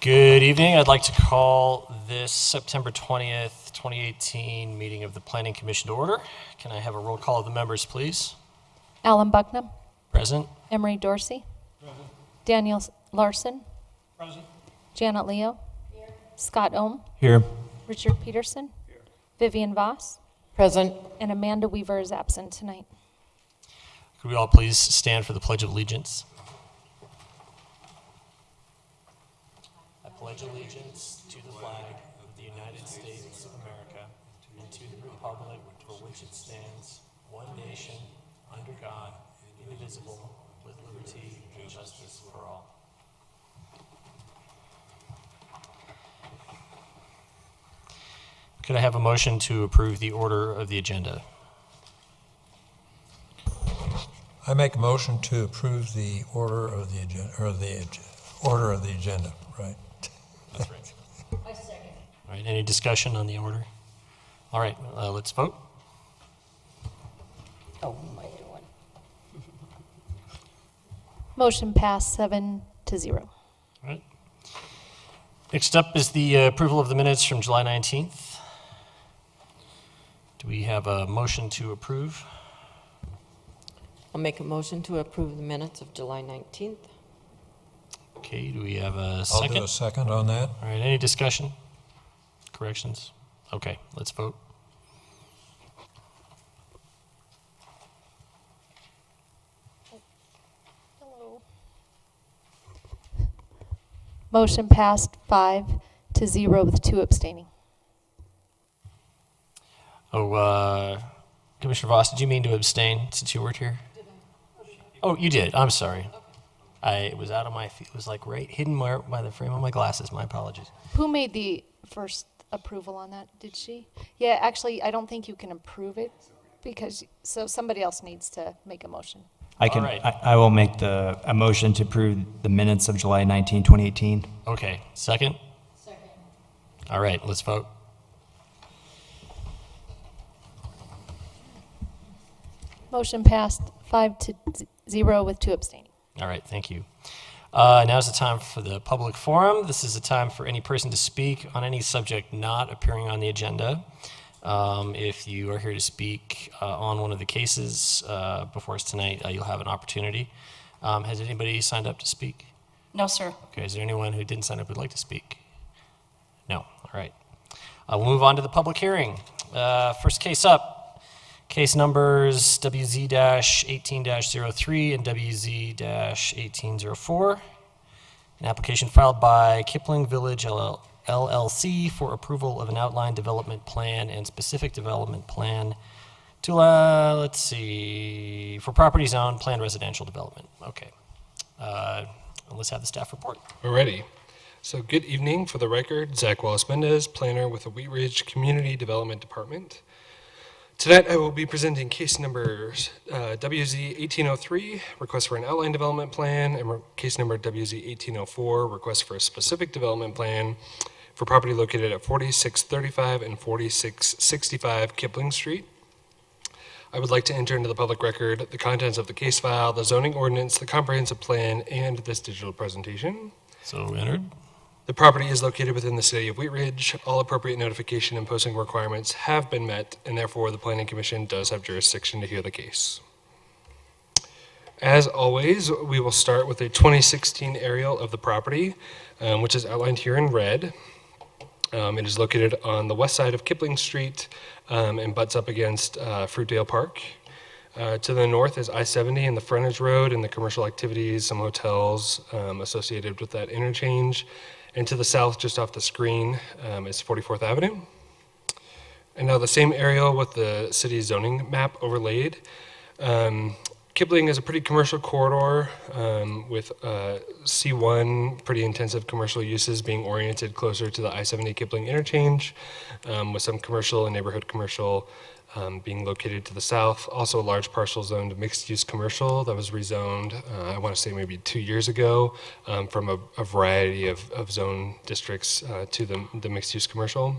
Good evening. I'd like to call this September 20th, 2018 meeting of the Planning Commission to order. Can I have a roll call of the members, please? Alan Bucknam. Present. Emery Dorsey. Present. Daniel Larson. Present. Janet Leo. Here. Scott Ohm. Here. Richard Peterson. Here. Vivian Voss. Present. And Amanda Weaver is absent tonight. Could we all please stand for the Pledge of Allegiance? I pledge allegiance to the flag of the United States of America and to the republic for which it stands, one nation, under God, indivisible, with liberty and justice for all. Could I have a motion to approve the order of the agenda? I make a motion to approve the order of the agenda, or the order of the agenda, right? That's right. I second. All right, any discussion on the order? All right, let's vote. Oh, my doing. Motion passed 7-0. All right. Next up is the approval of the minutes from July 19th. Do we have a motion to approve? I'll make a motion to approve the minutes of July 19th. Okay, do we have a I'll second? do a second on that. All right, any discussion? Corrections? Okay, let's vote. Hello. Motion passed 5-0 with 2 abstaining. Oh, Commissioner Voss, did you mean to abstain since you weren't here? Oh, you did. I'm sorry. It was out of my, it was like right hidden by the frame of my glasses. My apologies. Who made the first approval on that? Did she? Yeah, actually, I don't think you can approve it because, so somebody else needs to make a motion. I can. All right. I will make a motion to approve the minutes of July 19, 2018. Okay, second? Second. All right, let's vote. Motion passed 5-0 with 2 abstaining. All right, thank you. Now's the time for the public forum. This is a time for any person to speak on any subject not appearing on the agenda. If you are here to speak on one of the cases before us tonight, you'll have an opportunity. Has anybody signed up to speak? No, sir. Okay, is there anyone who didn't sign up who'd like to speak? No, all right. We'll move on to the public hearing. First case up. Case numbers WZ-18-03 and WZ-1804. An application filed by Kipling Village LLC for approval of an outline development plan and specific development plan to, let's see, for property zone planned residential development. Okay. Let's have the staff report. Alrighty. So good evening. For the record, Zach Wallace-Mendez, planner with the Wheat Ridge Community Development Department. Tonight, I will be presenting case number WZ-1803, request for an outline development plan, and case number WZ-1804, request for a specific development plan for property located at 4635 and 4665 Kipling Street. I would like to enter into the public record the contents of the case file, the zoning ordinance, the comprehensive plan, and this digital presentation. So entered. The property is located within the city of Wheat Ridge. All appropriate notification and posting requirements have been met, and therefore the Planning Commission does have jurisdiction to hear the case. As always, we will start with a 2016 aerial of the property, which is outlined here in red. It is located on the west side of Kipling Street and butts up against Fruitdale Park. To the north is I-70 and the frontage road and the commercial activities, some hotels associated with that interchange. And to the south, just off the screen, is 44th Avenue. And now the same aerial with the city zoning map overlaid. Kipling is a pretty commercial corridor with C1, pretty intensive commercial uses being oriented closer to the I-70 Kipling interchange, with some commercial and neighborhood commercial being located to the south. Also a large parcel zoned mixed-use commercial that was rezoned, I want to say maybe 2 years ago, from a variety of zone districts to the mixed-use commercial.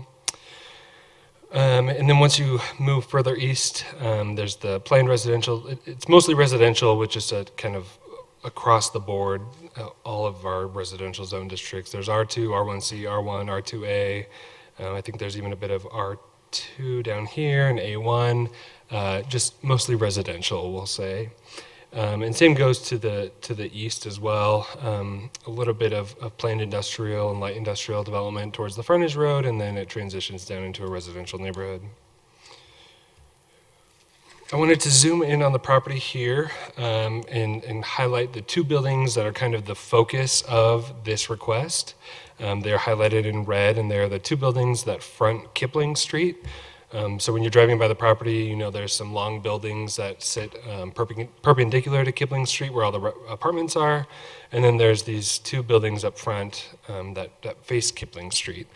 And then once you move further east, there's the planned residential. It's mostly residential with just a kind of across the board, all of our residential zone districts. There's R2, R1C, R1, R2A. I think there's even a bit of R2 down here and A1, just mostly residential, we'll say. And same goes to the east as well. A little bit of planned industrial and light industrial development towards the frontage road, and then it transitions down into a residential neighborhood. I wanted to zoom in on the property here and highlight the two buildings that are kind of the focus of this request. They're highlighted in red, and they're the two buildings that front Kipling Street. So when you're driving by the property, you know there's some long buildings that sit perpendicular to Kipling Street where all the apartments are. And then there's these two buildings up front that face Kipling Street.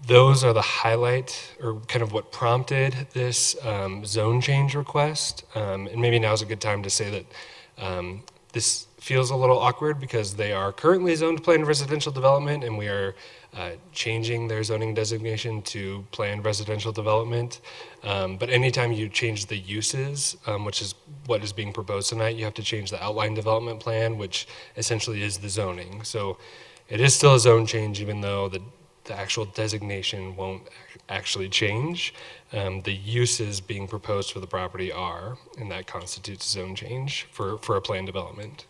Those are the highlight, or kind of what prompted this zone change request. And maybe now is a good time to say that this feels a little awkward because they are currently zoned planned residential development, and we are changing their zoning designation to planned residential development. But anytime you change the uses, which is what is being proposed tonight, you have to change the outline development plan, which essentially is the zoning. So it is still a zone change, even though the actual designation won't actually change. The uses being proposed for the property are, and that constitutes a zone change for a planned development.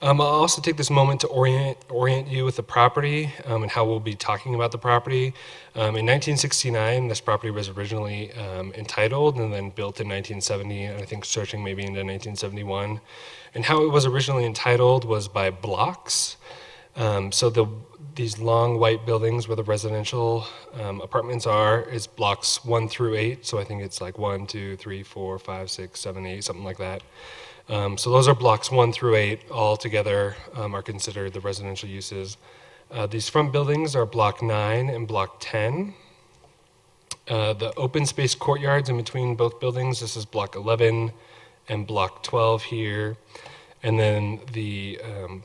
I'll also take this moment to orient you with the property and how we'll be talking about the property. In 1969, this property was originally entitled and then built in 1970, and I think searching maybe into 1971. And how it was originally entitled was by blocks. So these long white buildings where the residential apartments are is blocks 1 through 8. So I think it's like 1, 2, 3, 4, 5, 6, 7, 8, something like that. So those are blocks 1 through 8 all together are considered the residential uses. These front buildings are block 9 and block 10. The open space courtyards in between both buildings, this is block 11 and block 12 here. And then the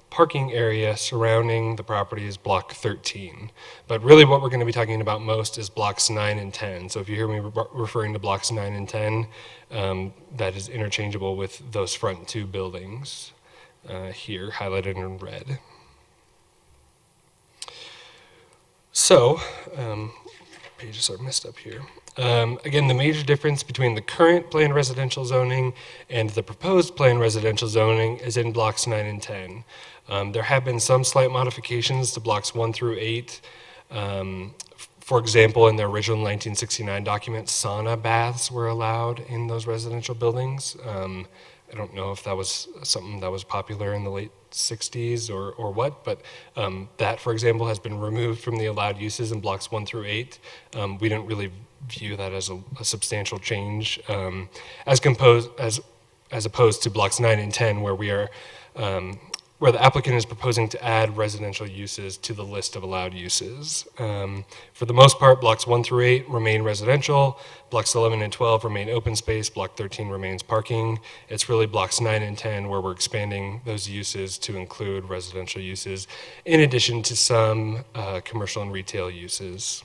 parking area surrounding the property is block 13. But really what we're going to be talking about most is blocks 9 and 10. So if you hear me referring to blocks 9 and 10, that is interchangeable with those front two buildings here, highlighted in red. So, pages are messed up here. Again, the major difference between the current planned residential zoning and the proposed planned residential zoning is in blocks 9 and 10. There have been some slight modifications to blocks 1 through 8. For example, in the original 1969 document, sauna baths were allowed in those residential buildings. I don't know if that was something that was popular in the late 60s or what, but that, for example, has been removed from the allowed uses in blocks 1 through 8. We don't really view that as a substantial change, as opposed to blocks 9 and 10, where we are where the applicant is proposing to add residential uses to the list of allowed uses. For the most part, blocks 1 through 8 remain residential, blocks 11 and 12 remain open space, block 13 remains parking. It's really blocks 9 and 10 where we're expanding those uses to include residential uses, in addition to some commercial and retail uses.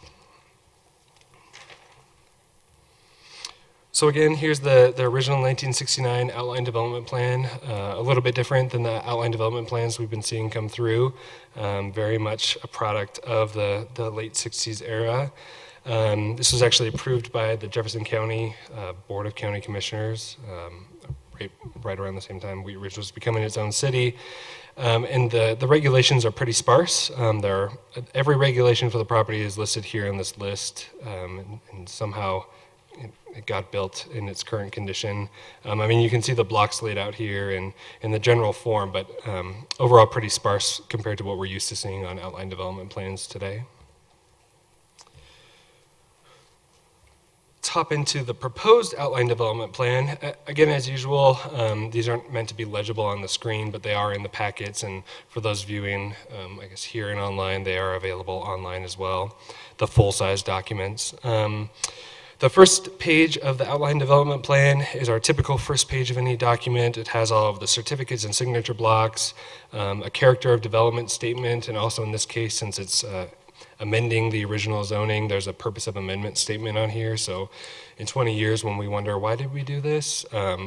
So again, here's the original 1969 outline development plan, a little bit different than the outline development plans we've been seeing come through, very much a product of the late 60s era. This was actually approved by the Jefferson County Board of County Commissioners right around the same time Wheat Ridge was becoming its own city. And the regulations are pretty sparse. Every regulation for the property is listed here on this list, and somehow it got built in its current condition. I mean, you can see the blocks laid out here in the general form, but overall pretty sparse compared to what we're used to seeing on outline development plans today. Let's hop into the proposed outline development plan. Again, as usual, these aren't meant to be legible on the screen, but they are in the packets, and for those viewing, I guess here and online, they are available online as well, the full-size documents. The first page of the outline development plan is our typical first page of any document. It has all of the certificates and signature blocks, a character of development statement, and also in this case, since it's amending the original zoning. There's a purpose of amendment statement on here. So in 20 years, when we wonder, why did we do this?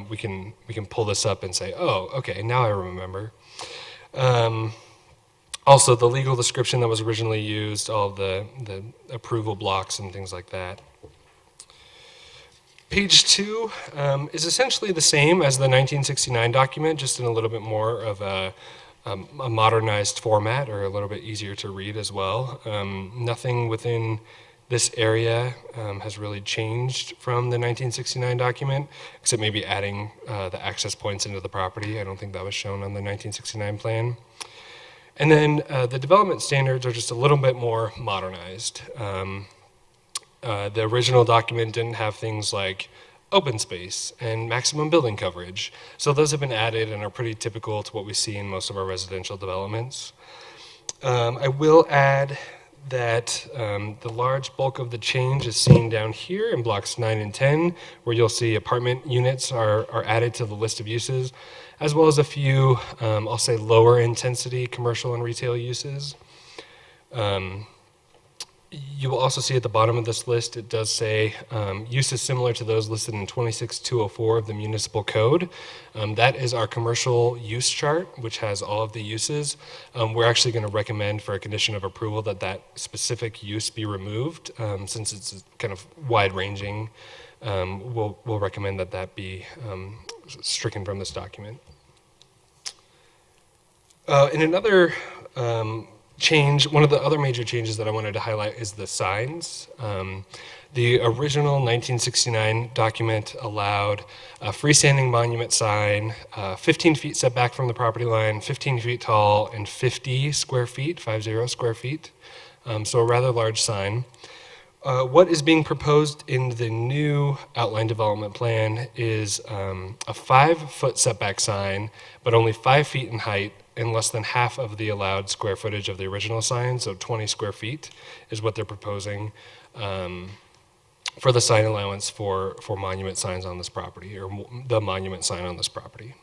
We can pull this up and say, oh, okay, now I remember. Also, the legal description that was originally used, all of the approval blocks and things like that. Page 2 is essentially the same as the 1969 document, just in a little bit more of a modernized format, or a little bit easier to read as well. Nothing within this area has really changed from the 1969 document, except maybe adding the access points into the property. I don't think that was shown on the 1969 plan. And then the development standards are just a little bit more modernized. The original document didn't have things like open space and maximum building coverage. So those have been added and are pretty typical to what we see in most of our residential developments. I will add that the large bulk of the change is seen down here in blocks 9 and 10, where you'll see apartment units are added to the list of uses, as well as a few, I'll say, lower intensity commercial and retail uses. You will also see at the bottom of this list, it does say uses similar to those listed in 26204 of the municipal code. That is our commercial use chart, which has all of the uses. We're actually going to recommend for a condition of approval that that specific use be removed, since it's kind of wide-ranging. We'll recommend that that be stricken from this document. In another change, one of the other major changes that I wanted to highlight is the signs. The original 1969 document allowed a freestanding monument sign, 15 feet setback from the property line, 15 feet tall, and 50 square feet, 50 square feet. So a rather large sign. What is being proposed in the new outline development plan is a 5-foot setback sign, but only 5 feet in height, and less than half of the allowed square footage of the original sign, so 20 square feet is what they're proposing for the sign allowance for monument signs on this property, or the monument sign on this property.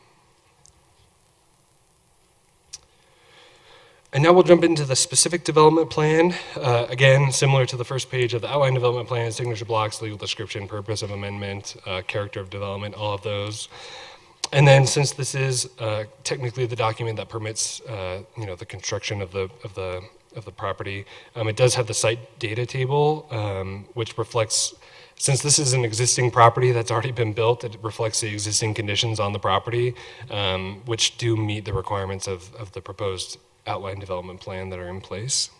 And now we'll jump into the specific development plan. Again, similar to the first page of the outline development plan, signature blocks, legal description, purpose of amendment, character of development, all of those. And then, since this is technically the document that permits, the construction of the property, it does have the site data table, which reflects, since this is an existing property that's already been built, it reflects the existing conditions on the property, which do meet the requirements of the proposed outline development plan that are in place.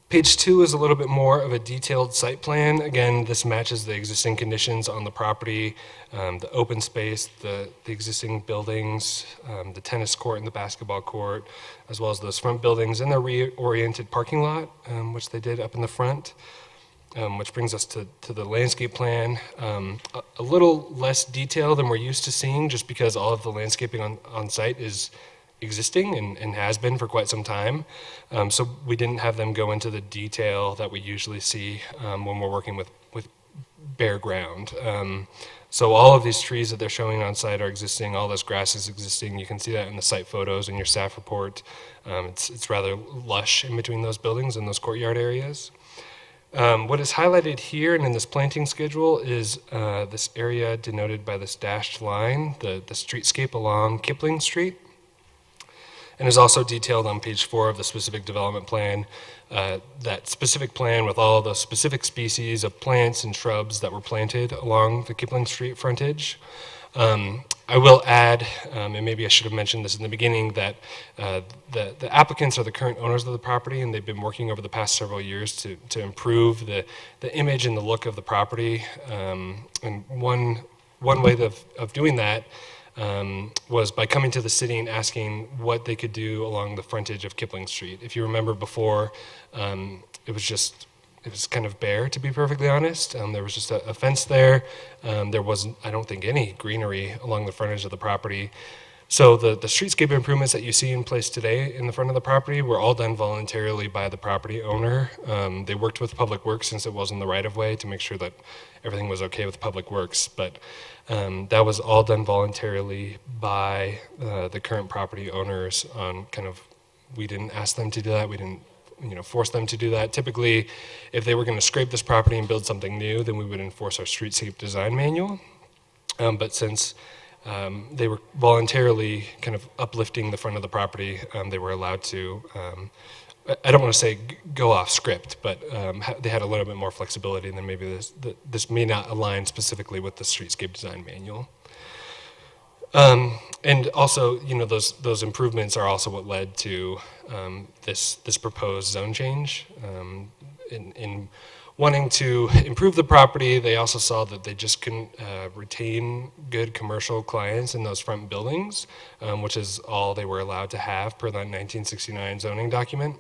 Page 2 is a little bit more of a detailed site plan. Again, this matches the existing conditions on the property, the open space, the existing buildings, the tennis court and the basketball court, as well as those front buildings and the reoriented parking lot, which they did up in the front. Which brings us to the landscape plan. A little less detail than we're used to seeing, just because all of the landscaping on site is existing and has been for quite some time. So we didn't have them go into the detail that we usually see when we're working with bare ground. So all of these trees that they're showing on site are existing, all this grass is existing. You can see that in the site photos in your staff report. It's rather lush in between those buildings and those courtyard areas. What is highlighted here and in this planting schedule is this area denoted by this dashed line, the streetscape along Kipling Street, and is also detailed on page 4 of the specific development plan. That specific plan with all the specific species of plants and shrubs that were planted along the Kipling Street frontage. I will add, and maybe I should have mentioned this in the beginning, that the applicants are the current owners of the property, and they've been working over the past several years to improve the image and the look of the property. And one way of doing that was by coming to the city and asking what they could do along the frontage of Kipling Street. If you remember before, it was kind of bare, to be perfectly honest. There was just a fence there. There wasn't, I don't think, any greenery along the frontage of the property. So the streetscape improvements that you see in place today in the front of the property were all done voluntarily by the property owner. They worked with Public Works, since it was in the right-of-way, to make sure that everything was okay with Public Works. But that was all done voluntarily by the current property owners on kind of We didn't ask them to do that. We didn't force them to do that. Typically, if they were going to scrape this property and build something new, then we would enforce our streetscape design manual. But since they were voluntarily kind of uplifting the front of the property, they were allowed to, I don't want to say go off script, but they had a little bit more flexibility than maybe this may not align specifically with the streetscape design manual. And also, those improvements are also what led to this proposed zone change. In wanting to improve the property, they also saw that they just couldn't retain good commercial clients in those front buildings, which is all they were allowed to have per that 1969 zoning document.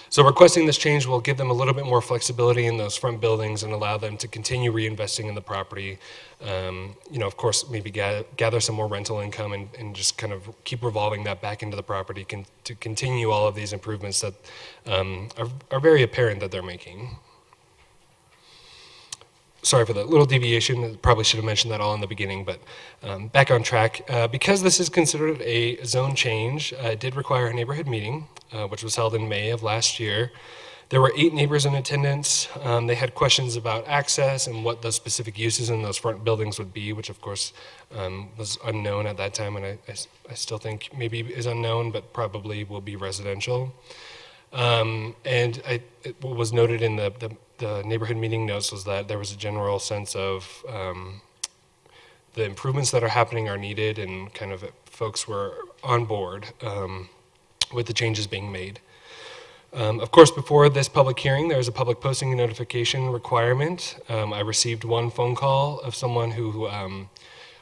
So requesting this change will give them a little bit more flexibility in those front buildings and allow them to continue reinvesting in the property. Of course, maybe gather some more rental income and just kind of keep revolving that back into the property to continue all of these improvements that are very apparent that they're making. Sorry for that little deviation. Probably should have mentioned that all in the beginning, but back on track. Because this is considered a zone change, it did require a neighborhood meeting, which was held in May of last year. There were 8 neighbors in attendance. They had questions about access and what the specific uses in those front buildings would be, which of course was unknown at that time, and I still think maybe is unknown, but probably will be residential. What was noted in the neighborhood meeting notes was that there was a general sense of the improvements that are happening are needed, and kind of folks were on board with the changes being made. Of course, before this public hearing, there was a public posting and notification requirement. I received one phone call of someone who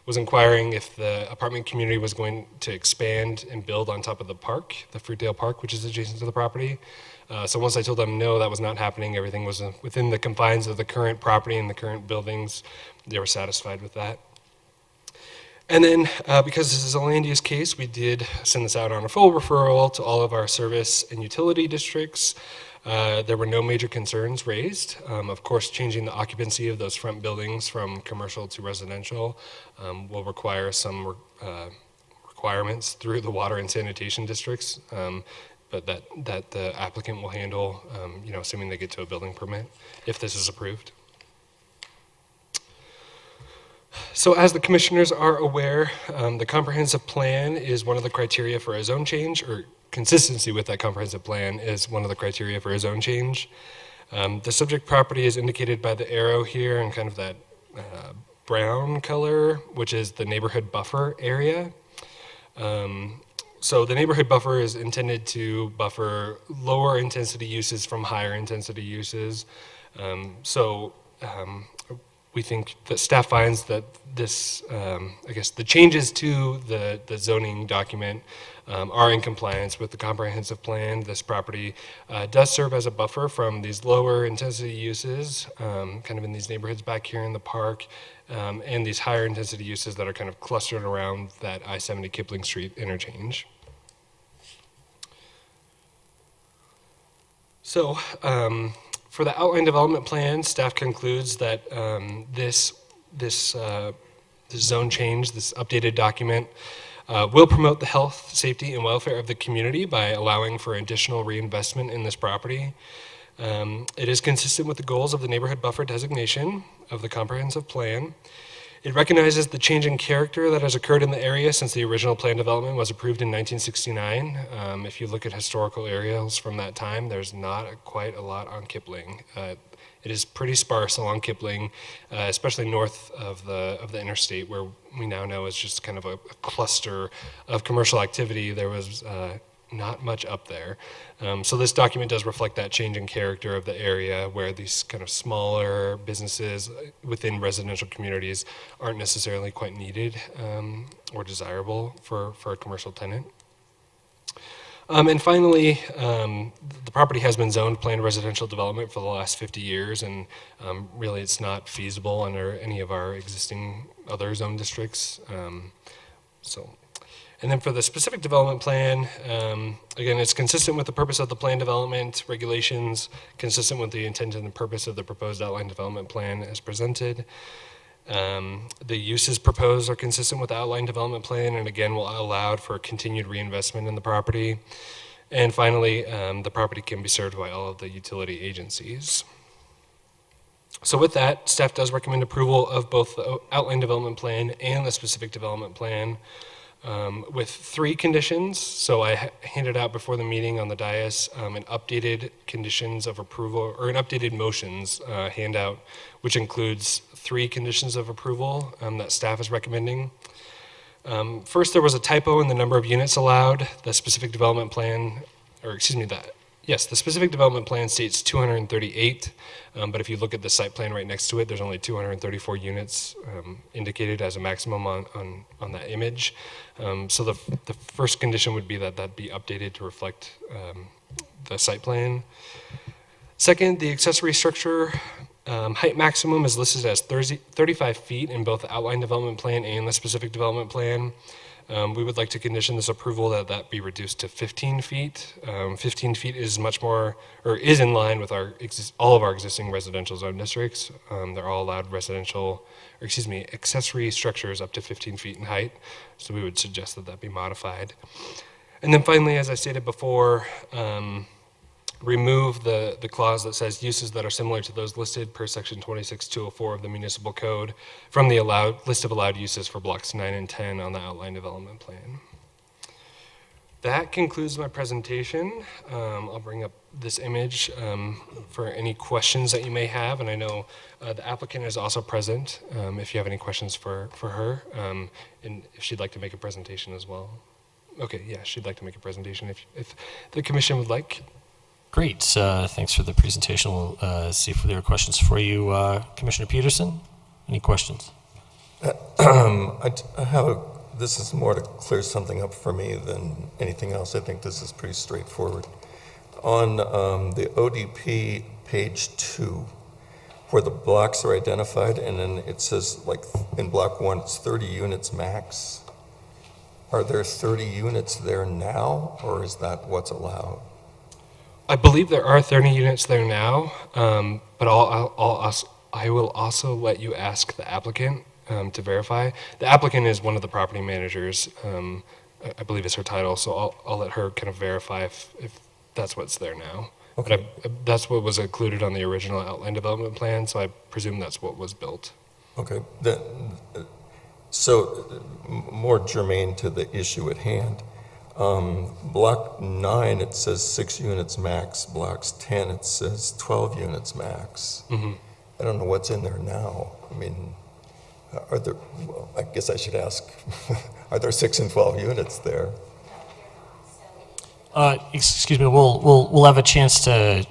was inquiring if the apartment community was going to expand and build on top of the park, the Fruitdale Park, which is adjacent to the property. So once I told them no, that was not happening, everything was within the confines of the current property and the current buildings, they were satisfied with that. And then, because this is a land use case, we did send this out on a full referral to all of our service and utility districts. There were no major concerns raised. Of course, changing the occupancy of those front buildings from commercial to residential will require some requirements through the water and sanitation districts, but that the applicant will handle, assuming they get to a building permit, if this is approved. So as the commissioners are aware, the comprehensive plan is one of the criteria for a zone change, or consistency with that comprehensive plan is one of the criteria for a zone change. The subject property is indicated by the arrow here in kind of that brown color, which is the neighborhood buffer area. So the neighborhood buffer is intended to buffer lower intensity uses from higher intensity uses. We think that staff finds that this, the changes to the zoning document are in compliance with the comprehensive plan. This property does serve as a buffer from these lower intensity uses, kind of in these neighborhoods back here in the park, and these higher intensity uses that are kind of clustered around that I-70 Kipling Street interchange. So, for the outline development plan, staff concludes that this zone change, this updated document, will promote the health, safety, and welfare of the community by allowing for additional reinvestment in this property. It is consistent with the goals of the neighborhood buffer designation of the comprehensive plan. It recognizes the change in character that has occurred in the area since the original plan development was approved in 1969. If you look at historical aerials from that time, there's not quite a lot on Kipling. It is pretty sparse along Kipling, especially north of the interstate, where we now know is just kind of a cluster of commercial activity. There was not much up there. So this document does reflect that change in character of the area, where these kind of smaller businesses within residential communities aren't necessarily quite needed or desirable for a commercial tenant. And finally, the property has been zoned planned residential development for the last 50 years, and really it's not feasible under any of our existing other zone districts. And then for the specific development plan, again, it's consistent with the purpose of the plan development regulations, consistent with the intent and the purpose of the proposed outline development plan as presented. The uses proposed are consistent with the outline development plan and again will allow for continued reinvestment in the property. And finally, the property can be served by all of the utility agencies. So with that, staff does recommend approval of both the outline development plan and the specific development plan with 3 conditions. So I handed out before the meeting on the dais an updated conditions of approval, or an updated motions handout, which includes 3 conditions of approval that staff is recommending. First, there was a typo in the number of units allowed. The specific development plan, or excuse me, the specific development plan states 238, but if you look at the site plan right next to it, there's only 234 units indicated as a maximum on that image. So the first condition would be that be updated to reflect the site plan. Second, the accessory structure height maximum is listed as 35 feet in both the outline development plan and the specific development plan. We would like to condition this approval that be reduced to 15 feet. 15 feet is much more, or is in line with all of our existing residential zone districts. They're all allowed accessory structures up to 15 feet in height. So we would suggest that be modified. And then finally, as I stated before, remove the clause that says uses that are similar to those listed per section 26204 of the municipal code from the list of allowed uses for blocks 9 and 10 on the outline development plan. That concludes my presentation. I'll bring up this image for any questions that you may have, and I know the applicant is also present if you have any questions for her, and if she'd like to make a presentation as well. Okay, yeah, she'd like to make a presentation if the commission would like. Great. Thanks for the presentation. We'll see if there are questions for you. Commissioner Peterson, any questions? This is more to clear something up for me than anything else. I think this is pretty straightforward. On the ODP page 2, where the blocks are identified, and then it says, like in block 1, it's 30 units max. Are there 30 units there now, or is that what's allowed? I believe there are 30 units there now, but I will also let you ask the applicant to verify. The applicant is one of the property managers, I believe is her title, so I'll let her kind of verify if that's what's there now. Okay. But that's what was included on the original outline development plan, so I presume that's what was built. Okay. So more germane to the issue at hand. Block 9, it says 6 units max. Blocks 10, it says 12 units max. Mm-hmm. I don't know what's in there now. I mean, well, I guess I should ask, are there 6 and 12 units there? Excuse me. We'll have a chance to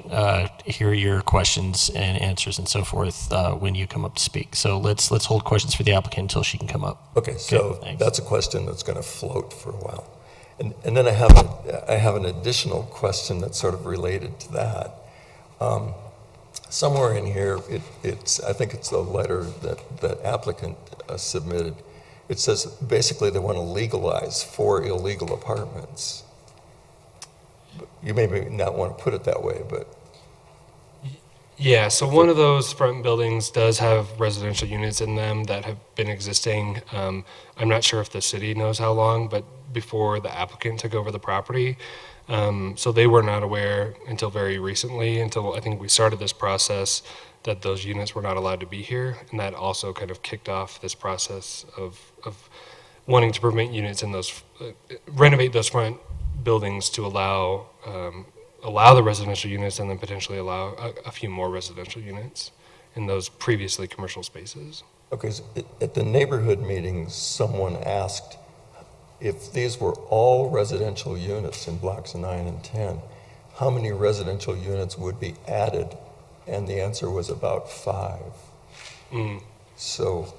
hear your questions and answers and so forth when you come up to speak. So let's hold questions for the applicant until she can come up. Okay, so thanks. that's a question that's going to float for a while. And then I have an additional question that's sort of related to that. Somewhere in here, I think it's the letter that applicant submitted. It says basically they want to legalize 4 illegal apartments. You may not want to put it that way, but Yeah, so one of those front buildings does have residential units in them that have been existing. I'm not sure if the city knows how long, but before the applicant took over the property. So they were not aware until very recently, until I think we started this process, that those units were not allowed to be here. And that also kind of kicked off this process of wanting to permit units in those, renovate those front buildings to allow the residential units and then potentially allow a few more residential units in those previously commercial spaces. okay, so at the neighborhood meeting, someone asked if these were all residential units in blocks 9 and 10, how many residential units would be added? And the answer was about 5. Mm. So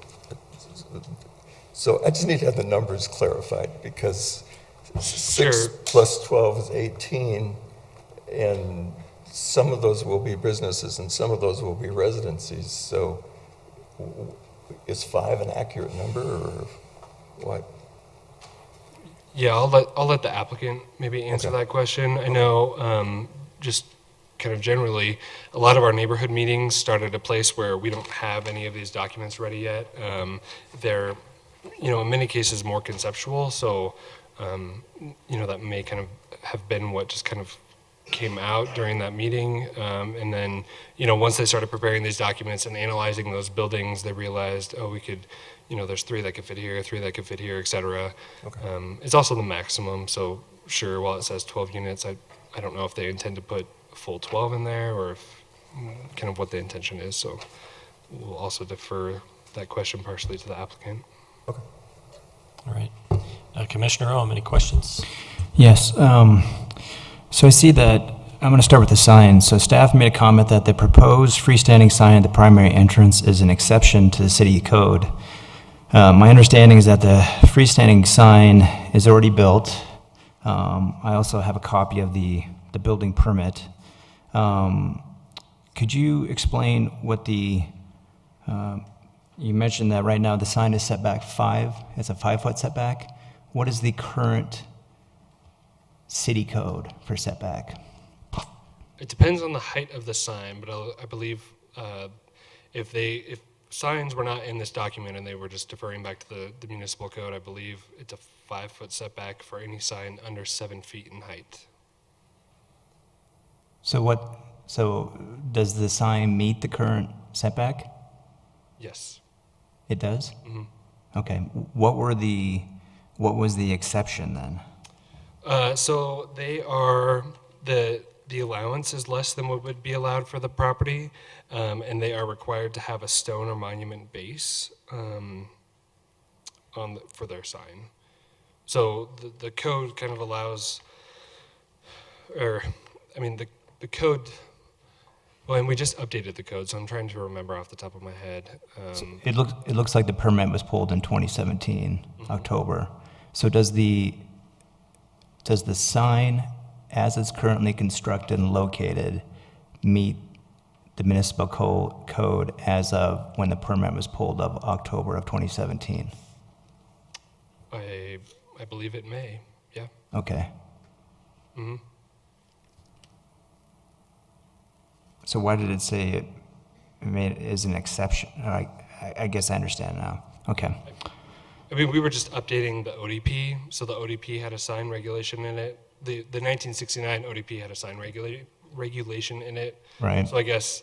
I just need to have the numbers clarified, because 6 Sure. plus 12 is 18, and some of those will be businesses and some of those will be residencies. So is 5 an accurate number, or what? Yeah, I'll let the applicant maybe answer Okay. that question. I know, just kind of generally, a lot of our neighborhood meetings start at a place where we don't have any of these documents ready yet. They're, in many cases more conceptual, so, that may kind of have been what just kind of came out during that meeting. And then, once they started preparing these documents and analyzing those buildings, they realized, we could, there's 3 that could fit here, 3 that could fit here, et cetera. It's also the maximum, so sure, while it says 12 units, I don't know if they intend to put a full 12 in there or if kind of what the intention is. So we'll also defer that question partially to the applicant. All right. Commissioner Ohm, any questions? Yes. So I see that, I'm going to start with the sign. So staff made a comment that the proposed freestanding sign at the primary entrance is an exception to the city code. My understanding is that the freestanding sign is already built. I also have a copy of the building permit. Could you explain what you mentioned that right now the sign is set back 5, it's a 5-foot setback. What is the current city code for setback? It depends on the height of the sign, but I believe if signs were not in this document and they were just deferring back to the municipal code, I believe it's a 5-foot setback for any sign under 7 feet in height. So does the sign meet the current setback? Yes. It does? Mm-hmm. Okay. What was the exception then? So they are, the allowance is less than what would be allowed for the property, and they are required to have a stone or monument base for their sign. So the code kind of allows, the code, well, and we just updated the code, so I'm trying to remember off the top of my head. It looks like the permit was pulled in 2017, October. So does the sign, as it's currently constructed and located, meet the municipal code as of when the permit was pulled of October of 2017? I believe it may, yeah. Okay. Mm-hmm. So why did it say it is an exception? I guess I understand now. Okay. We were just updating the ODP, so the ODP had a sign regulation in it. The 1969 ODP had a sign regulation in it. Right. So I guess,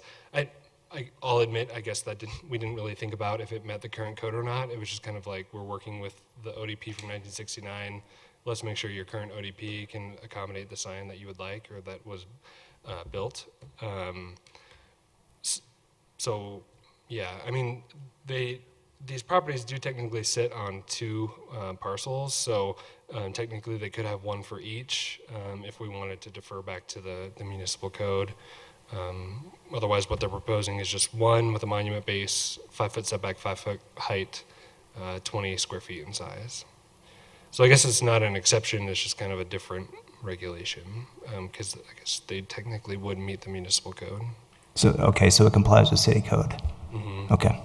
I'll admit, I guess we didn't really think about if it met the current code or not. It was just kind of like, we're working with the ODP from 1969. Let's make sure your current ODP can accommodate the sign that you would like or that was built. So, yeah, these properties do technically sit on 2 parcels, so technically they could have 1 for each if we wanted to defer back to the municipal code. Otherwise, what they're proposing is just 1 with a monument base, 5-foot setback, 5-foot height, 20 square feet in size. So I guess it's not an exception, it's just kind of a different regulation, because I guess they technically would meet the municipal code. So it complies with city code. Mm-hmm. Okay.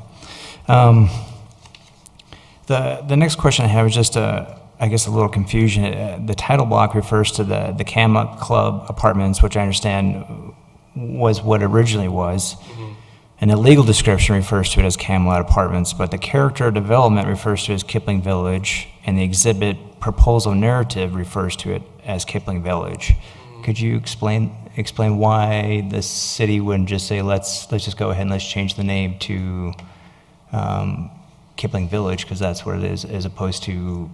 The next question I have is just I guess a little confusion. The title block refers to the Camelot Club Apartments, which I understand was what it originally was. Mm-hmm. And the legal description refers to it as Camelot Apartments, but the character development refers to it as Kipling Village, and the exhibit proposal narrative refers to it as Kipling Village. Mm-hmm. Could you explain why the city wouldn't just say, let's just go ahead and let's change the name to Kipling Village, because that's what it is, as opposed to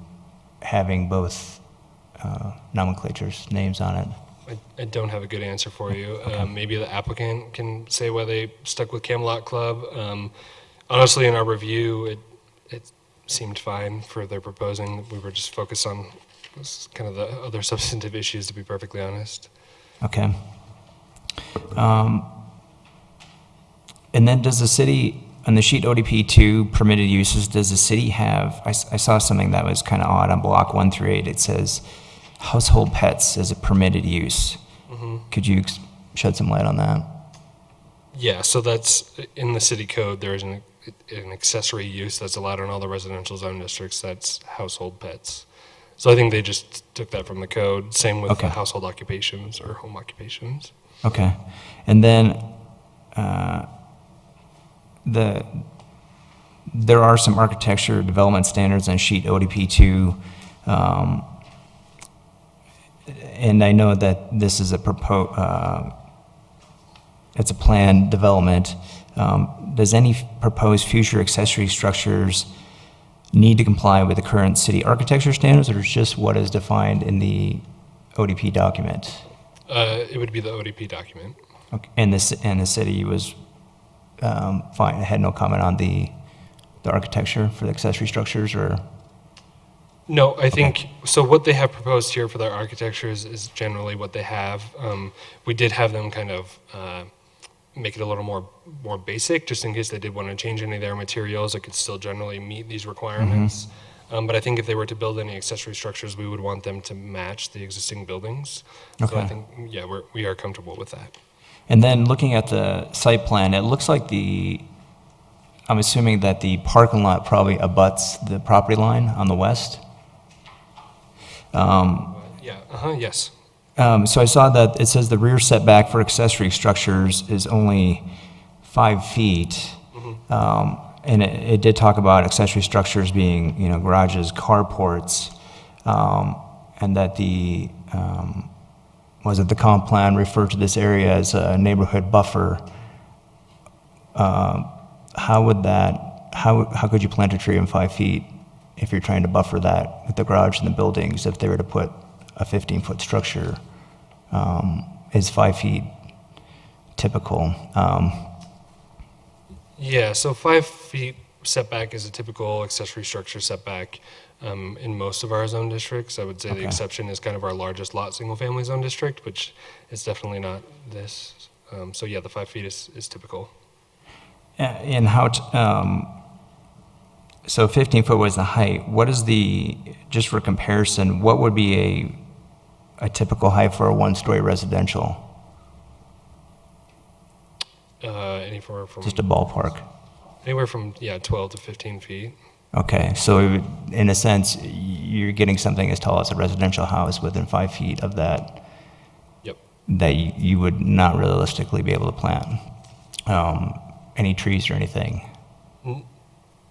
having both nomenclatures, names on it? I don't have a good answer for you. Maybe the applicant can say why they stuck with Camelot Club. Honestly, in our review, it seemed fine for their proposing. We were just focused on kind of the other substantive issues, to be perfectly honest. Okay. And then does the city, on the sheet ODP 2 permitted uses, does the city have, I saw something that was kind of odd on block 1 through 8. It says household pets as a permitted use. Mm-hmm. Could you shed some light on that? Yeah, so that's in the city code. There is an accessory use that's allowed in all the residential zone districts. That's household pets. So I think they just took that from the code. Same with Okay. the household occupations or home occupations. Okay. And then there are some architecture development standards on sheet ODP2. And I know that this is it's a planned development. Does any proposed future accessory structures need to comply with the current city architecture standards, or is just what is defined in the ODP document? It would be the ODP document. Okay. And the city was fine, had no comment on the architecture for the accessory structures, or? No, I think, so what they have proposed here for their architecture is generally what they have. We did have them kind of make it a little more basic, just in case they did want to change any of their materials, it could still generally meet these requirements. But I think if they were to build any accessory structures, we would want them to match the existing buildings. So I Okay. think, yeah, we are comfortable with that. And then looking at the site plan, it looks like I'm assuming that the parking lot probably abuts the property line on the west. Yes. So I saw that it says the rear setback for accessory structures is only 5 feet. And it did talk about accessory structures being, garages, carports, and that the comp plan referred to this area as a neighborhood buffer. How could you plant a tree in 5 feet if you're trying to buffer that with the garage and the buildings? If they were to put a 15-foot structure, is 5 feet typical? Yeah, so 5 feet setback is a typical accessory structure setback in most of our zone districts. I would say the Okay. exception is kind of our largest lot single-family zone district, which is definitely not this. So yeah, the 5 feet is typical. And so 15 foot was the height. What is just for comparison, what would be a typical height for a one-story residential? Anywhere from Just a ballpark. 12 to 15 feet. Okay, so in a sense, you're getting something as tall as a residential house within 5 feet of that, Yep. that you would not realistically be able to plant any trees or anything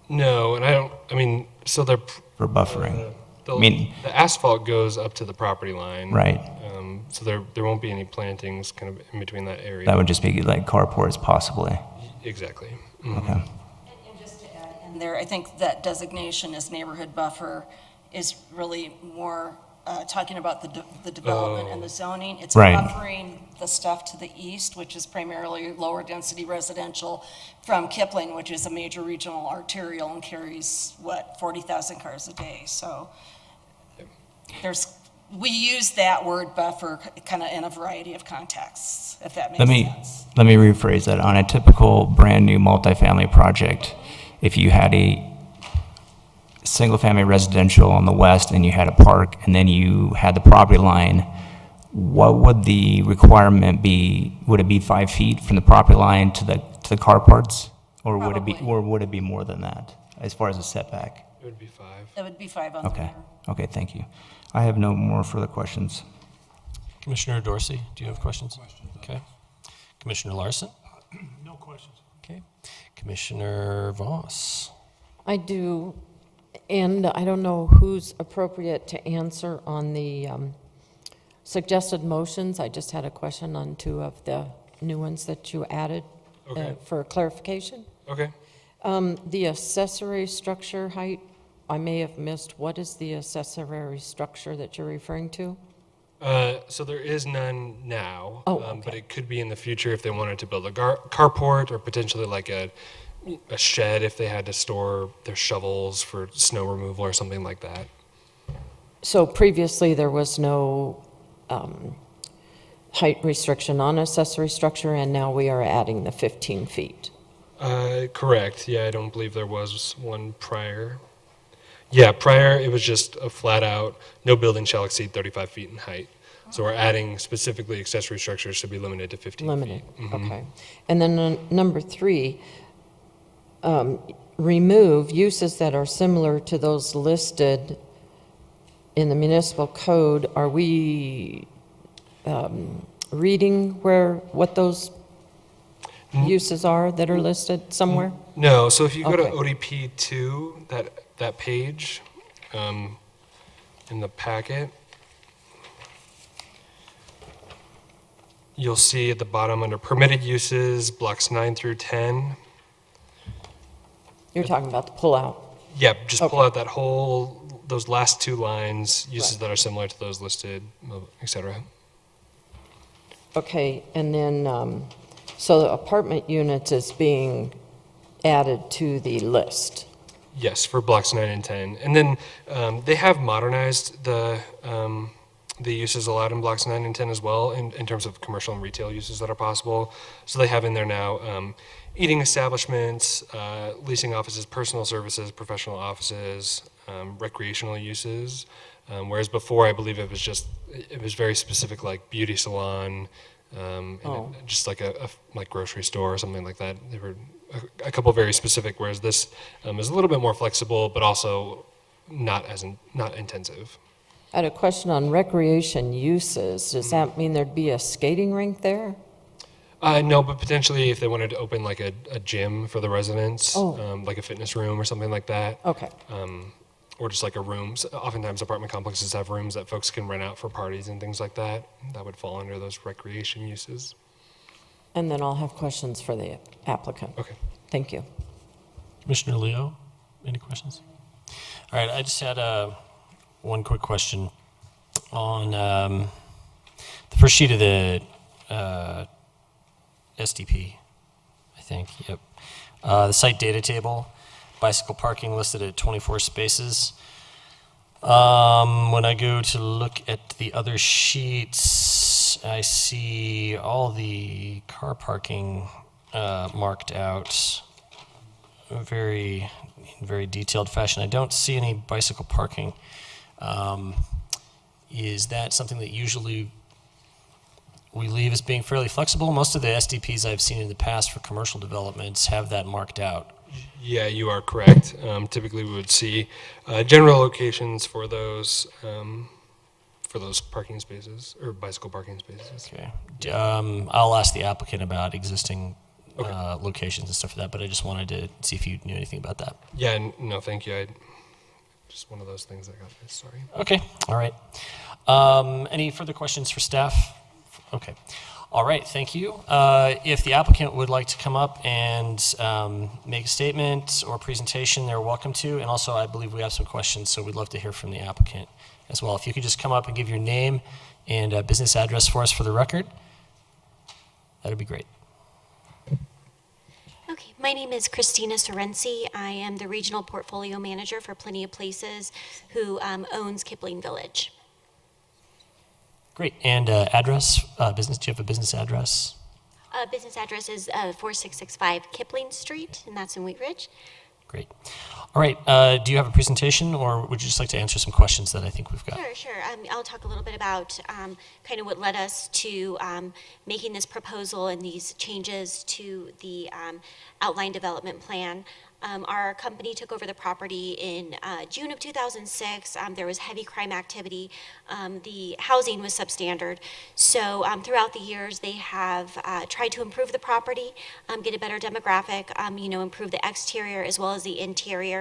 No, and so they're for buffering. the, I mean- the asphalt goes up to the property line. Right. So there won't be any plantings kind of in between that area. That would just be like carports possibly. Exactly. Okay. And just to add in there, I think that designation as neighborhood buffer is really more talking about the development and the zoning. It's Right. buffering the stuff to the east, which is primarily lower density residential, from Kipling, which is a major regional arterial and carries, 40,000 cars a day. So we use that word buffer kind of in a variety of contexts, if that makes sense. Let me rephrase that. On a typical brand-new multifamily project, if you had a single-family residential on the west and you had a park and then you had the property line, what would the requirement be? Would it be 5 feet from the property line to the car parts? Or would it be more than that as far as a setback? It would be 5. It would be 5 on the Okay. rear. Okay, thank you. I have no more further questions. Commissioner Dorsey, do you have questions? Okay. Commissioner Larson? No questions. Okay. Commissioner Voss? I do, and I don't know who's appropriate to answer on the suggested motions. I just had a question on 2 of the new ones that you added Okay. for clarification. Okay. The accessory structure height, I may have missed. What is the accessory structure that you're referring to? So there is none now, Oh, but okay. it could be in the future if they wanted to build a carport or potentially like a shed if they had to store their shovels for snow removal or something like that. So previously, there was no height restriction on accessory structure, and now we are adding the 15 feet. Correct. Yeah, I don't believe there was one prior. Yeah, prior it was just a flat out, no building shall exceed 35 feet in height. So we're adding specifically accessory structures should be limited to 15 Limited, feet. okay. And then number 3, remove uses that are similar to those listed in the municipal code, are we reading what those uses are that are listed somewhere? No, so if you go to Okay. ODP 2, that page in the packet, you'll see at the bottom under permitted uses, blocks 9 through 10. You're talking about the pullout. Yep, just pull Okay. out that those last two lines, uses that are similar to those listed, et cetera. Okay, and then, so the apartment units is being added to the list. Yes, for blocks 9 and 10. And then they have modernized the uses allowed in blocks 9 and 10 as well in terms of commercial and retail uses that are possible. So they have in there now eating establishments, leasing offices, personal services, professional offices, recreational uses. Whereas before, I believe it was very specific, like beauty salon, and just like a like grocery store or something like that. They were a couple very specific, whereas this is a little bit more flexible, but also not intensive. I had a question on recreation uses. Does that mean there'd be a skating rink there? No, but potentially if they wanted to open like a gym for the residents, Oh. like a fitness room or something like that, Okay, or just like a room. Oftentimes apartment complexes have rooms that folks can rent out for parties and things like that. That would fall under those recreation uses. and then I'll have questions for the applicant. Okay. Thank you. Commissioner Leo, any questions? All right, I just had one quick question on the first sheet of the SDP, I think, yep. The site data table, bicycle parking listed at 24 spaces. When I go to look at the other sheets, I see all the car parking marked out in very detailed fashion. I don't see any bicycle parking. Is that something that usually we leave as being fairly flexible? Most of the SDPs I've seen in the past for commercial developments have that marked out. Yeah, you are correct. Typically, we would see general locations for those parking spaces or bicycle parking spaces. Okay. I'll ask the applicant about existing locations and stuff like that, but I just wanted to see if you knew anything about that. Yeah, no, thank you. Just one of those things that got missed, sorry. Okay, all right. Any further questions for staff? Okay. All right, thank you. If the applicant would like to come up and make a statement or presentation, they're welcome to. And also, I believe we have some questions, so we'd love to hear from the applicant as well. If you could just come up and give your name and business address for us for the record, that'd be great. Okay, my name is Christina Sorensi. I am the Regional Portfolio Manager for Plenty of Places, who owns Kipling Village. Great. And address, business, do you have a business address? Business address is 4665 Kipling Street, and that's in Wheat Ridge. Great. All right, do you have a presentation, or would you just like to answer some questions that I think we've got? Sure. I'll talk a little bit about kind of what led us to making this proposal and these changes to the outline development plan. Our company took over the property in June of 2006. There was heavy crime activity. The housing was substandard. So throughout the years, they have tried to improve the property, get a better demographic, improve the exterior as well as the interior.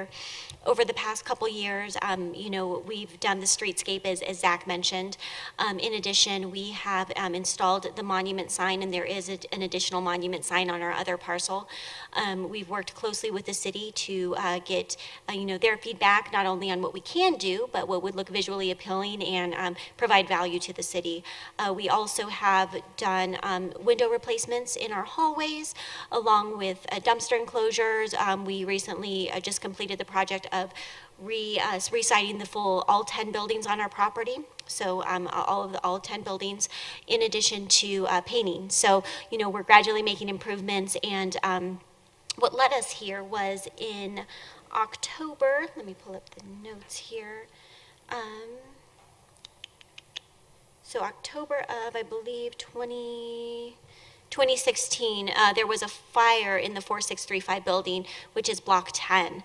Over the past couple years, we've done the streetscape, as Zach mentioned. In addition, we have installed the monument sign, and there is an additional monument sign on our other parcel. We've worked closely with the city to get their feedback, not only on what we can do, but what would look visually appealing and provide value to the city. We also have done window replacements in our hallways, along with dumpster enclosures. We recently just completed the project of reciting all 10 buildings on our property. So all 10 buildings, in addition to painting. So, we're gradually making improvements, and what led us here was in October. Let me pull up the notes here. So October of, I believe, 2020, 2016, there was a fire in the 4635 building, which is Block 10.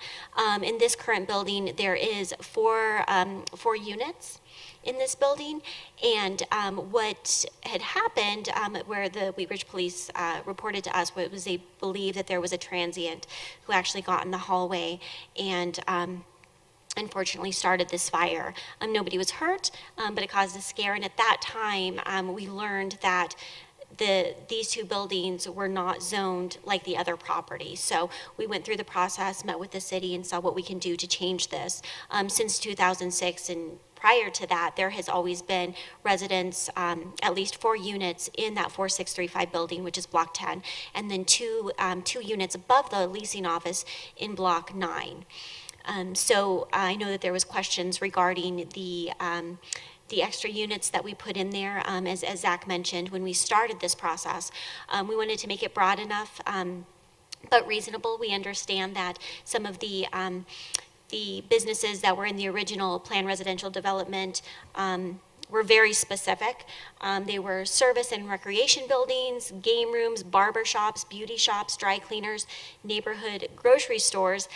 In this current building, there is four units in this building, and what had happened, where the Wheat Ridge Police reported to us, was they believed that there was a transient who actually got in the hallway and unfortunately started this fire. Nobody was hurt, but it caused a scare, and at that time, we learned that these two buildings were not zoned like the other properties. So we went through the process, met with the city, and saw what we can do to change this. Since 2006 and prior to that, there has always been residents, at least 4 units in that 4635 building, which is Block 10, and then two units above the leasing office in Block 9. So I know that there was questions regarding the extra units that we put in there. As Zach mentioned, when we started this process, we wanted to make it broad enough, but reasonable. We understand that some of the businesses that were in the original planned residential development were very specific. They were service and recreation buildings, game rooms, barber shops, beauty shops, dry cleaners, neighborhood grocery stores,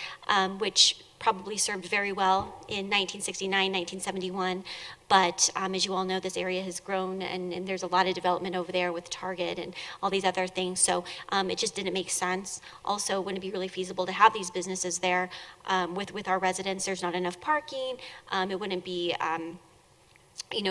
which probably served very well in 1969, 1971. But as you all know, this area has grown, and there's a lot of development over there with Target and all these other things. So it just didn't make sense. Also, wouldn't it be really feasible to have these businesses there with our residents? There's not enough parking. It wouldn't be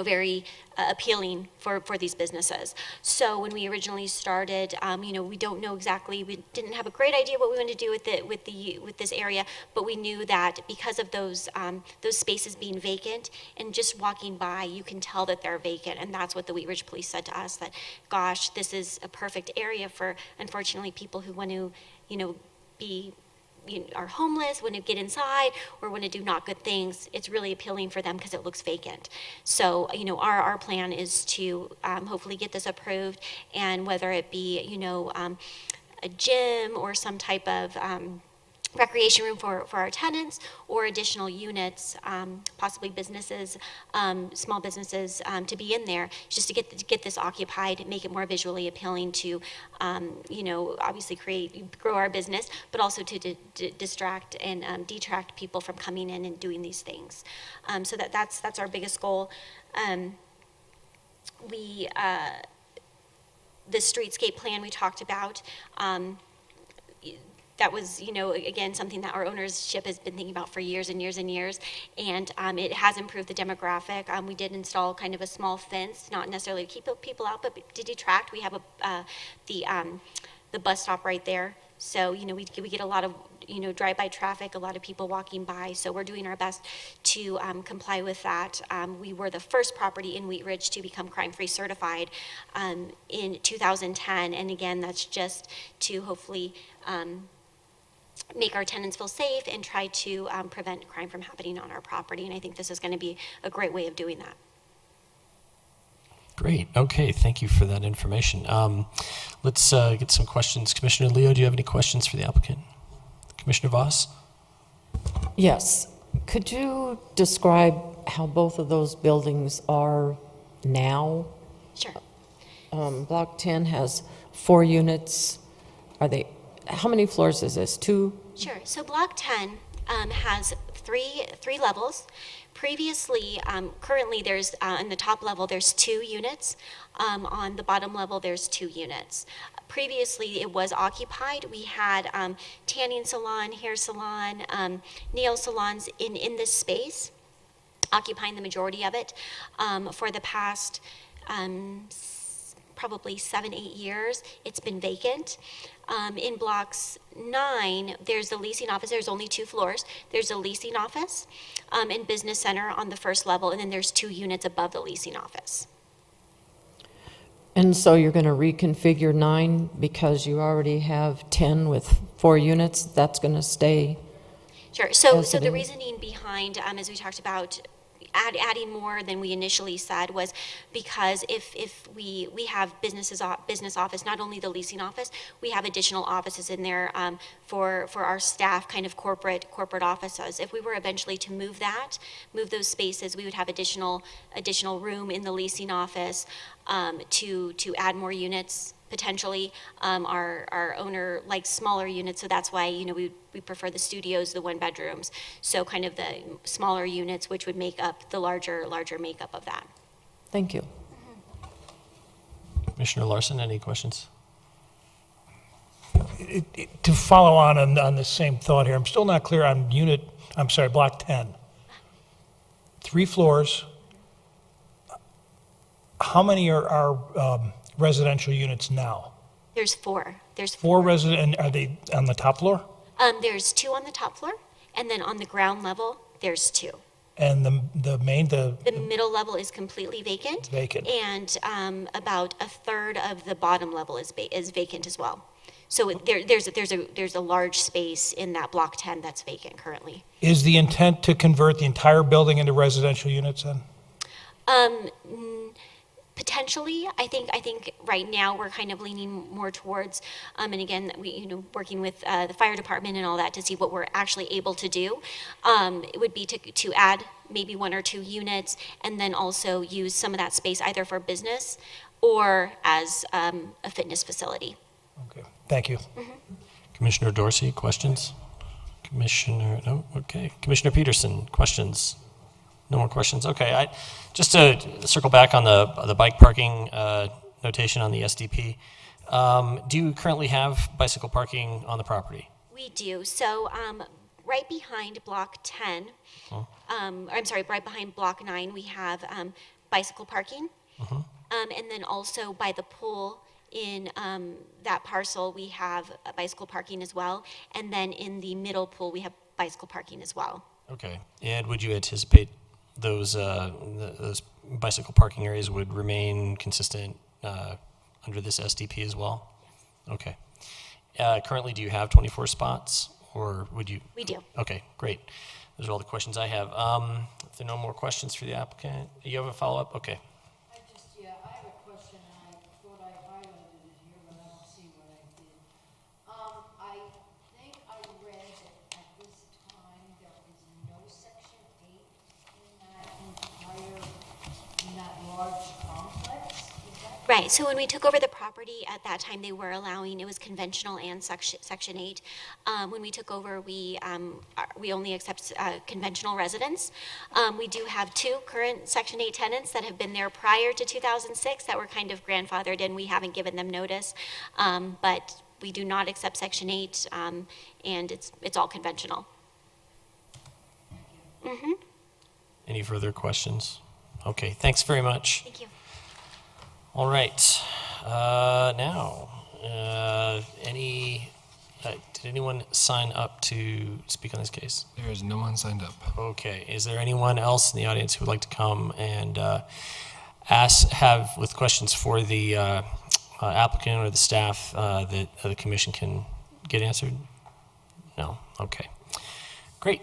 very appealing for these businesses. So when we originally started, we don't know exactly, we didn't have a great idea what we wanted to do with this area, but we knew that because of those spaces being vacant, and just walking by, you can tell that they're vacant, and that's what the Wheat Ridge Police said to us, that, gosh, this is a perfect area for, unfortunately, people who want to, are homeless, want to get inside, or want to do not good things. It's really appealing for them because it looks vacant. So, our plan is to hopefully get this approved, and whether it be, a gym or some type of recreation room for our tenants, or additional units, possibly businesses, small businesses, to be in there, just to get this occupied, make it more visually appealing to, obviously grow our business, but also to distract and detract people from coming in and doing these things. So that's our biggest goal. The streetscape plan we talked about, that was, again, something that our ownership has been thinking about for years and years and years, and it has improved the demographic. We did install kind of a small fence, not necessarily to keep people out, but to detract. We have the bus stop right there, so we get a lot of drive-by traffic, a lot of people walking by. So we're doing our best to comply with that. We were the first property in Wheat Ridge to become crime-free certified in 2010, and again, that's just to hopefully make our tenants feel safe and try to prevent crime from happening on our property. And I think this is going to be a great way of doing that. Great. Okay. Thank you for that information. Let's get some questions. Commissioner Leo, do you have any questions for the applicant? Commissioner Voss? Yes. Could you describe how both of those buildings are now? Sure. Block 10 has 4 units. How many floors is this? 2? Sure. So Block 10 has three levels. Previously, currently there's, in the top level, there's 2 units. On the bottom level, there's 2 units. Previously, it was occupied. We had tanning salon, hair salon, nail salons in this space, occupying the majority of it. For the past probably 7-8 years, it's been vacant. In blocks 9, there's the leasing office. There's only 2 floors. There's a leasing office and business center on the first level, and then there's 2 units above the leasing office. And so you're going to reconfigure 9 because you already have 10 with 4 units? That's going to stay? Sure. So as it the is? reasoning behind, as we talked about, adding more than we initially said was because if we have business office, not only the leasing office, we have additional offices in there for our staff, kind of corporate offices. If we were eventually to move those spaces, we would have additional room in the leasing office to add more units potentially. Our owner likes smaller units, so that's why, we prefer the studios, the one bedrooms. So kind of the smaller units, which would make up the larger makeup of that. Thank you. Commissioner Larson, any questions? To follow on the same thought here, I'm still not clear on block 10. 3 floors. How many are residential units now? There's 4. There's 4 resident, and are they on the top floor? There's 2 on the top floor, and then on the ground level, there's 2. And the Middle level is completely vacant. Vacant. And about a third of the bottom level is vacant as well. So there's a large space in that block 10 that's vacant currently. Is the intent to convert the entire building into residential units then? Potentially, I think right now we're kind of leaning more towards, and again, working with the fire department and all that to see what we're actually able to do. It would be to add maybe 1 or 2 units, and then also use some of that space either for business or as a fitness facility. Okay, thank you. Commissioner Dorsey, questions? No? Okay. Commissioner Peterson, questions? No more questions? Okay. Just to circle back on the bike parking notation on the SDP, do you currently have bicycle parking on the property? We do. So right behind block 10, right behind block 9, we have bicycle parking. And then also by the pool in that parcel, we have bicycle parking as well. And then in the middle pool, we have bicycle parking as well. Okay. And would you anticipate those bicycle parking areas would remain consistent under this SDP as well? Okay. Currently, do you have 24 spots, or would you? We do. Okay, great. Those are all the questions I have. If there are no more questions for the applicant, you have a follow-up? Okay. I have a question, and I thought I highlighted it here, but I don't see what I did. I think I read that at this time, there is no Section 8 in that large complex. Is that Right, so when we took over the property at that time, they were allowing, it was conventional and Section 8. When we took over, we only accept conventional residents. We do have 2 current Section 8 tenants that have been there prior to 2006 that were kind of grandfathered in. We haven't given them notice, but we do not accept Section 8, and it's all conventional. Any further questions? Okay, thanks very much. Thank you. All right. Now, did anyone sign up to speak on this case? There is no one signed up. Okay. Is there anyone else in the audience who would like to come and with questions for the applicant or the staff that the commission can get answered? No? Okay. Great.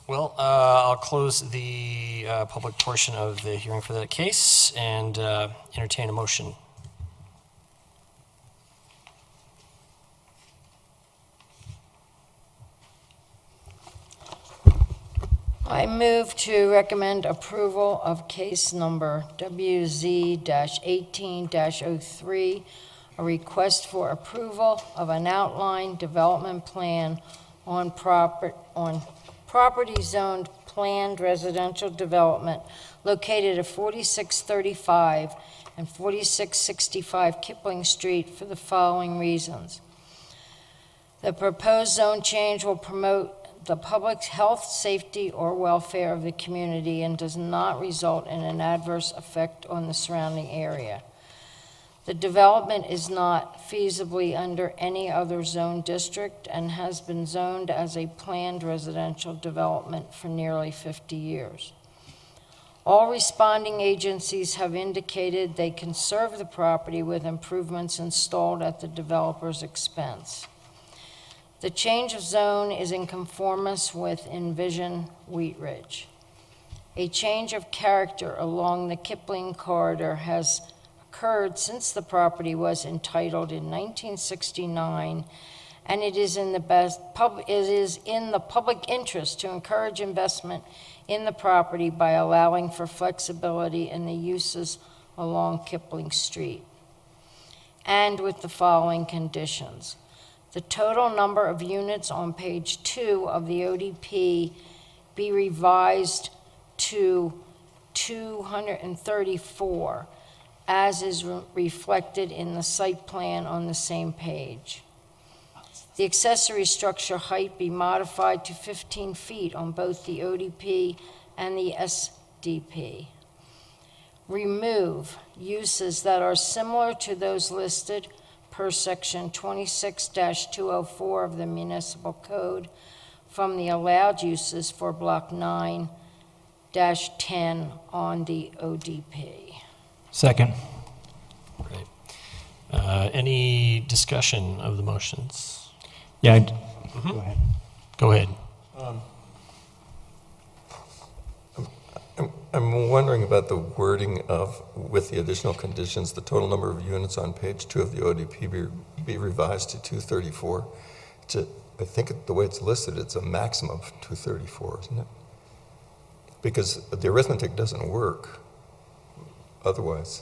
Well, I'll close the public portion of the hearing for that case and entertain a motion. I move to recommend approval of case number WZ-18-03, a request for approval of an outline development plan on property zoned planned residential development located at 4635 and 4665 Kipling Street for the following reasons. The proposed zone change will promote the public health, safety, or welfare of the community and does not result in an adverse effect on the surrounding area. The development is not feasibly under any other zone district and has been zoned as a planned residential development for nearly 50 years. All responding agencies have indicated they can serve the property with improvements installed at the developer's expense. The change of zone is in conformance with Envision Wheat Ridge. A change of character along the Kipling corridor has occurred since the property was entitled in 1969, and it is in the public interest to encourage investment in the property by allowing for flexibility in the uses along Kipling Street. and with the following conditions. The total number of units on page 2 of the ODP be revised to 234, as is reflected in the site plan on the same page. The accessory structure height be modified to 15 feet on both the ODP and the SDP. Remove uses that are similar to those listed per section 26-204 of the municipal code from the allowed uses for block 9-10 on the ODP. Second. Great. Any discussion of the motions? Yeah, go ahead. Go ahead. I'm wondering about the wording of, with the additional conditions, the total number of units on page 2 of the ODP be revised to 234. I think the way it's listed, it's a maximum of 234, isn't it? Because the arithmetic doesn't work otherwise.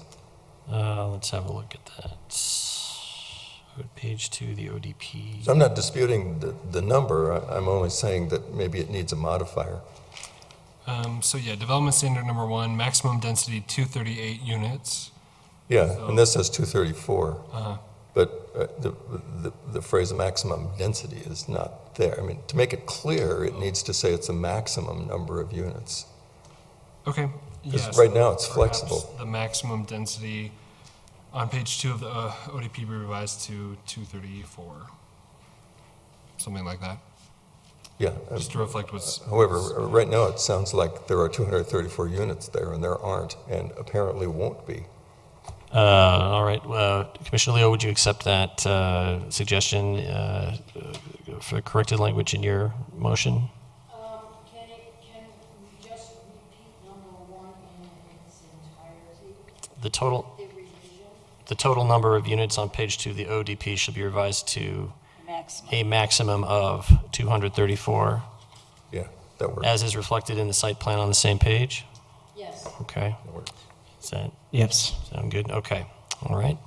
Let's have a look at that. Page 2, the ODP. So I'm not disputing the number, I'm only saying that maybe it needs a modifier. So yeah, development standard number 1, maximum density 238 units. Yeah, and this says 234. Uh-huh. But the phrase maximum density is not there. I mean, to make it clear, it needs to say it's a maximum number of units. Okay. Because yes, right now it's perhaps flexible. The maximum density on page 2 of the ODP be revised to 234. Something like that. Yeah. Just to reflect what's. However, right now it sounds like there are 234 units there, and there aren't, and apparently won't be. All right. Commissioner Leo, would you accept that suggestion for the corrected language in your motion? Can you just repeat number 1 in its entirety? The total number of units on page 2 of the ODP should be revised to Maximum. a maximum of 234, Yeah, that works. as is reflected in the site plan on the same page? Yes. Okay. That works. Does that Yes. sound good? Okay. All right.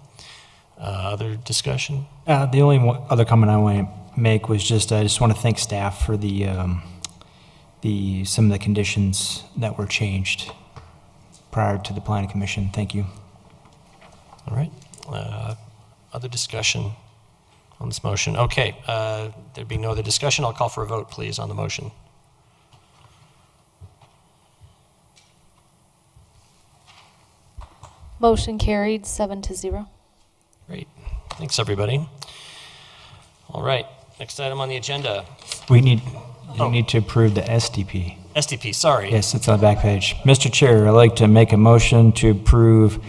Other discussion? The only other comment I want to make was I just want to thank staff for some of the conditions that were changed prior to the planning commission. Thank you. All right. Other discussion on this motion? Okay. There being no other discussion, I'll call for a vote, please, on the motion. Motion carried, 7-0. Great. Thanks, everybody. All right. Next item on the agenda. You need to approve the SDP. SDP, sorry. Yes, it's on the back page. Mr. Chair, I'd like to make a motion to approve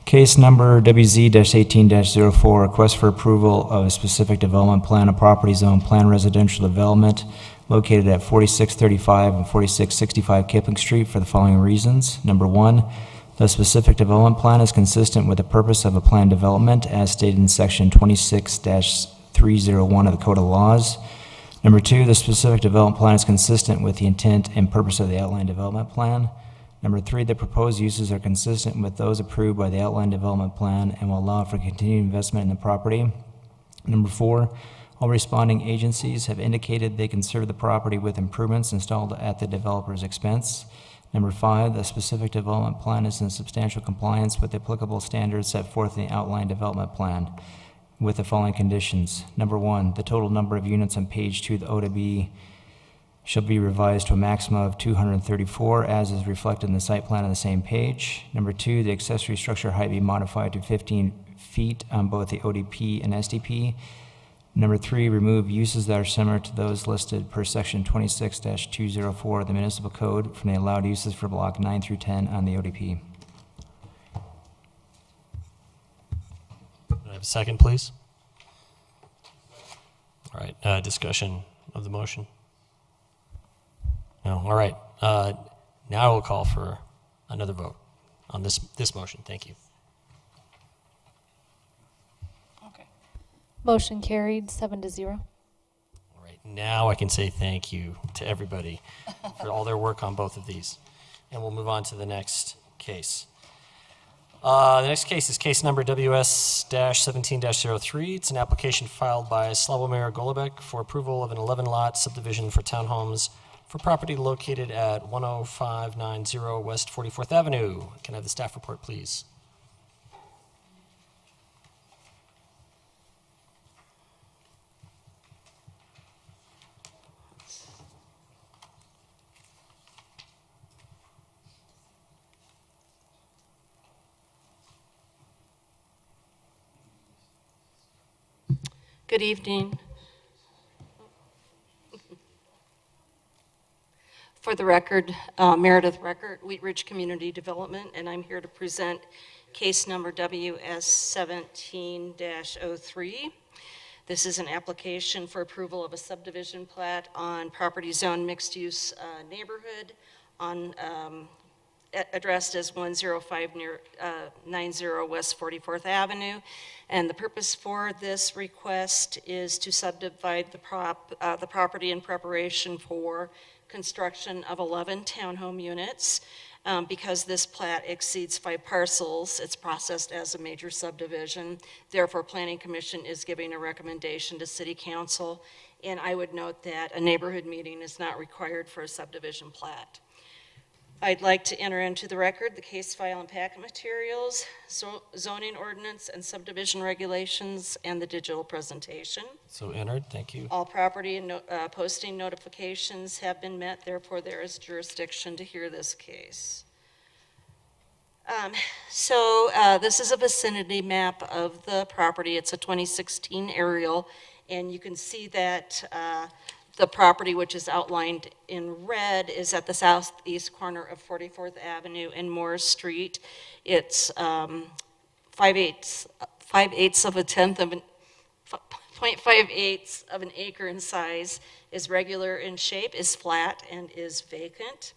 case number WZ-18-04, request for approval of a specific development plan, a property zone plan residential development located at 4635 and 4665 Kipling Street for the following reasons. Number 1, the specific development plan is consistent with the purpose of a planned development as stated in section 26-301 of the Code of Laws. Number 2, the specific development plan is consistent with the intent and purpose of the outline development plan. Number 3, the proposed uses are consistent with those approved by the outline development plan and will allow for continued investment in the property. Number 4, all responding agencies have indicated they can serve the property with improvements installed at the developer's expense. Number 5, the specific development plan is in substantial compliance with the applicable standards set forth in the outline development plan with the following conditions. Number 1, the total number of units on page 2 of the ODB shall be revised to a maximum of 234 as is reflected in the site plan on the same page. Number 2, the accessory structure height be modified to 15 feet on both the ODP and SDP. Number 3, remove uses that are similar to those listed per section 26-204 of the municipal code from the allowed uses for block 9 through 10 on the ODP. Can I have a second, please? All right. Discussion of the motion? No. All right. Now I will call for another vote on this motion. Thank you. Okay. Motion carried, 7-0. All right. Now I can say thank you to everybody for all their work on both of these. And we'll move on to the next case. The next case is case number WS-17-03. It's an application filed by Slawomir Golubek for approval of an 11-lot subdivision for townhomes for property located at 10590 West 44th Avenue. Can I have the staff report, please? Good evening. For the record, Meredith Record, Wheat Ridge Community Development, and I'm here to present case number WS-17-03. This is an application for approval of a subdivision plat on property zone mixed-use neighborhood on addressed as 10590 West 44th Avenue. And the purpose for this request is to subdivide the property in preparation for construction of 11 townhome units. Because this plat exceeds 5 parcels, it's processed as a major subdivision. Therefore, Planning Commission is giving a recommendation to City Council. And I would note that a neighborhood meeting is not required for a subdivision plat. I'd like to enter into the record the case file and packet materials, zoning ordinance and subdivision regulations, and the digital presentation. So entered, thank you. All property and posting notifications have been met, therefore there is jurisdiction to hear this case. This is a vicinity map of the property. It's a 2016 aerial, and you can see that the property, which is outlined in red, is at the southeast corner of 44th Avenue and Morris Street. It's 0.58 of an acre in size, is regular in shape, is flat, and is vacant.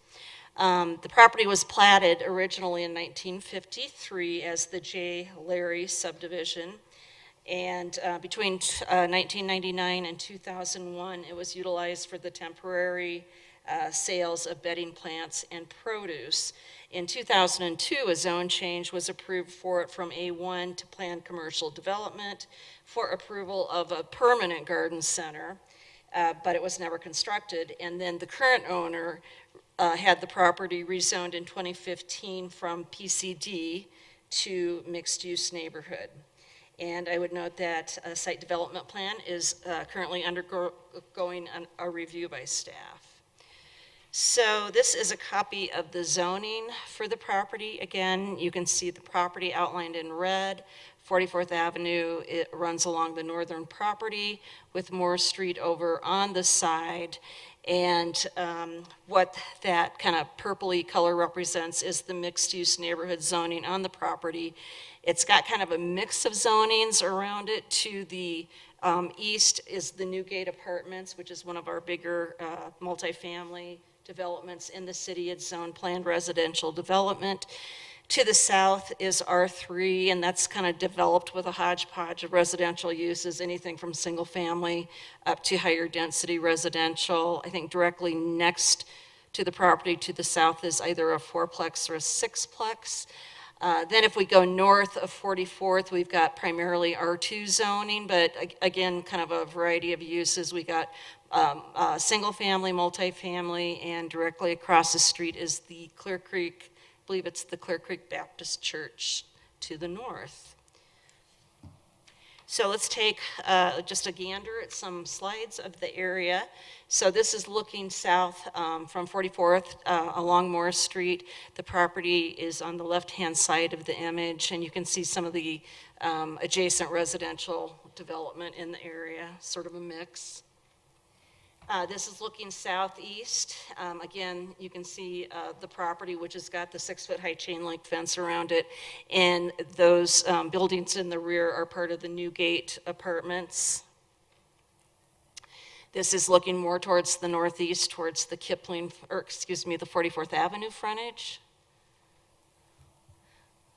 The property was platted originally in 1953 as the J. Larry subdivision. And between 1999 and 2001, it was utilized for the temporary sales of bedding plants and produce. In 2002, a zone change was approved for it from A1 to planned commercial development for approval of a permanent garden center, but it was never constructed. And then the current owner had the property rezoned in 2015 from PCD to mixed-use neighborhood. And I would note that a site development plan is currently undergoing a review by staff. So this is a copy of the zoning for the property. Again, you can see the property outlined in red. 44th Avenue, it runs along the northern property with Moore Street over on the side. And what that kind of purpley color represents is the mixed-use neighborhood zoning on the property. It's got kind of a mix of zonings around it. To the east is the Newgate Apartments, which is one of our bigger multifamily developments in the city. It's zone planned residential development. To the south is R3, and that's kind of developed with a hodgepodge of residential uses, anything from single family up to higher density residential. I think directly next to the property to the south is either a 4-plex or a 6-plex. Then if we go north of 44th, we've got primarily R2 zoning, but again, kind of a variety of uses. We got single family, multifamily, and directly across the street is the Clear Creek, I believe it's the Clear Creek Baptist Church to the north. So let's take just a gander at some slides of the area. So this is looking south from 44th along Morris Street. The property is on the left-hand side of the image, and you can see some of the adjacent residential development in the area, sort of a mix. This is looking southeast. Again, you can see the property, which has got the 6-foot-high chain-link fence around it, and those buildings in the rear are part of the Newgate Apartments. This is looking more towards the northeast, towards the the 44th Avenue frontage.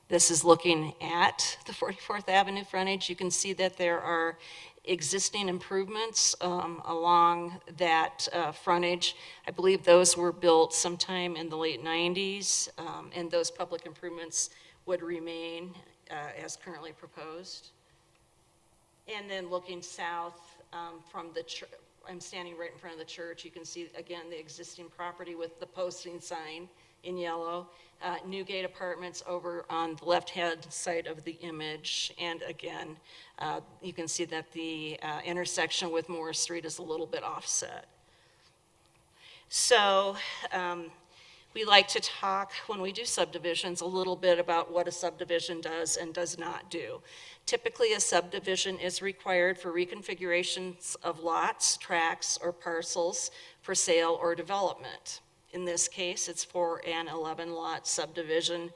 This is looking at the 44th Avenue frontage. You can see that there are existing improvements along that frontage. I believe those were built sometime in the late 90s, and those public improvements would remain as currently proposed. And then looking south from the church, I'm standing right in front of the church. You can see, again, the existing property with the posting sign in yellow. Newgate Apartments over on the left-hand side of the image. And again, you can see that the intersection with Morris Street is a little bit offset. So we like to talk, when we do subdivisions, a little bit about what a subdivision does and does not do. Typically, a subdivision is required for reconfigurations of lots, tracts, or parcels for sale or development. In this case, it's for an 11-lot subdivision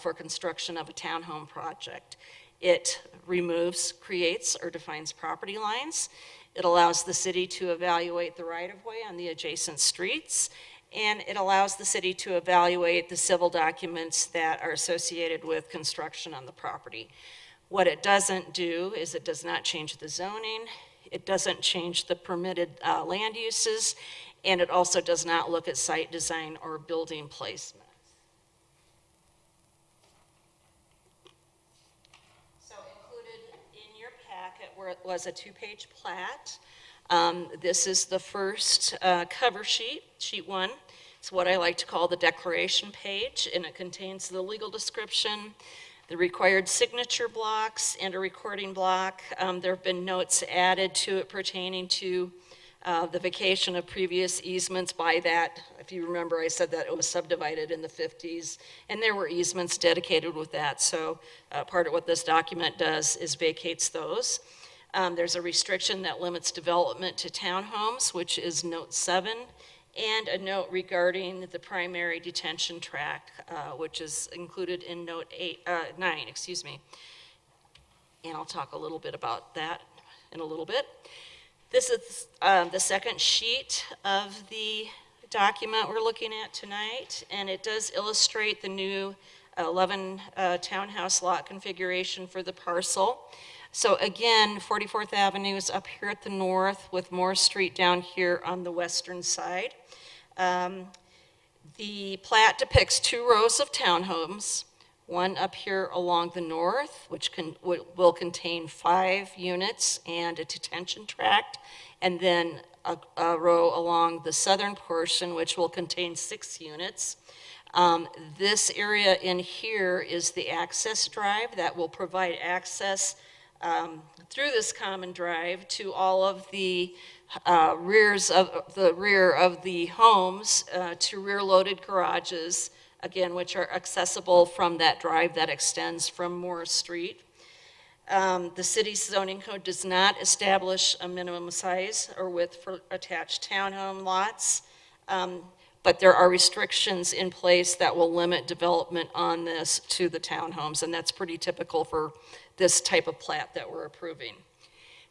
for construction of a townhome project. It removes, creates, or defines property lines. It allows the city to evaluate the right-of-way on the adjacent streets, and it allows the city to evaluate the civil documents that are associated with construction on the property. What it doesn't do is it does not change the zoning, it doesn't change the permitted land uses, and it also does not look at site design or building placement. So included in your packet was a 2-page plat. This is the first cover sheet, sheet 1. It's what I like to call the declaration page, and it contains the legal description, the required signature blocks, and a recording block. There have been notes added to it pertaining to the vacation of previous easements by that. If you remember, I said that it was subdivided in the 50s, and there were easements dedicated with that. So part of what this document does is vacates those. There's a restriction that limits development to townhomes, which is note 7, and a note regarding the primary detention tract, which is included in note 9, excuse me. And I'll talk a little bit about that in a little bit. This is the second sheet of the document we're looking at tonight, and it does illustrate the new 11 townhouse lot configuration for the parcel. So again, 44th Avenue is up here at the north with Morris Street down here on the western side. The plat depicts 2 rows of townhomes, one up here along the north, which will contain 5 units and a detention tract, and then a row along the southern portion, which will contain 6 units. This area in here is the access drive that will provide access through this common drive to all of the rear of the homes to rear-loaded garages, again, which are accessible from that drive that extends from Morris Street. The city's zoning code does not establish a minimum size or width for attached townhome lots, but there are restrictions in place that will limit development on this to the townhomes, and that's pretty typical for this type of plat that we're approving.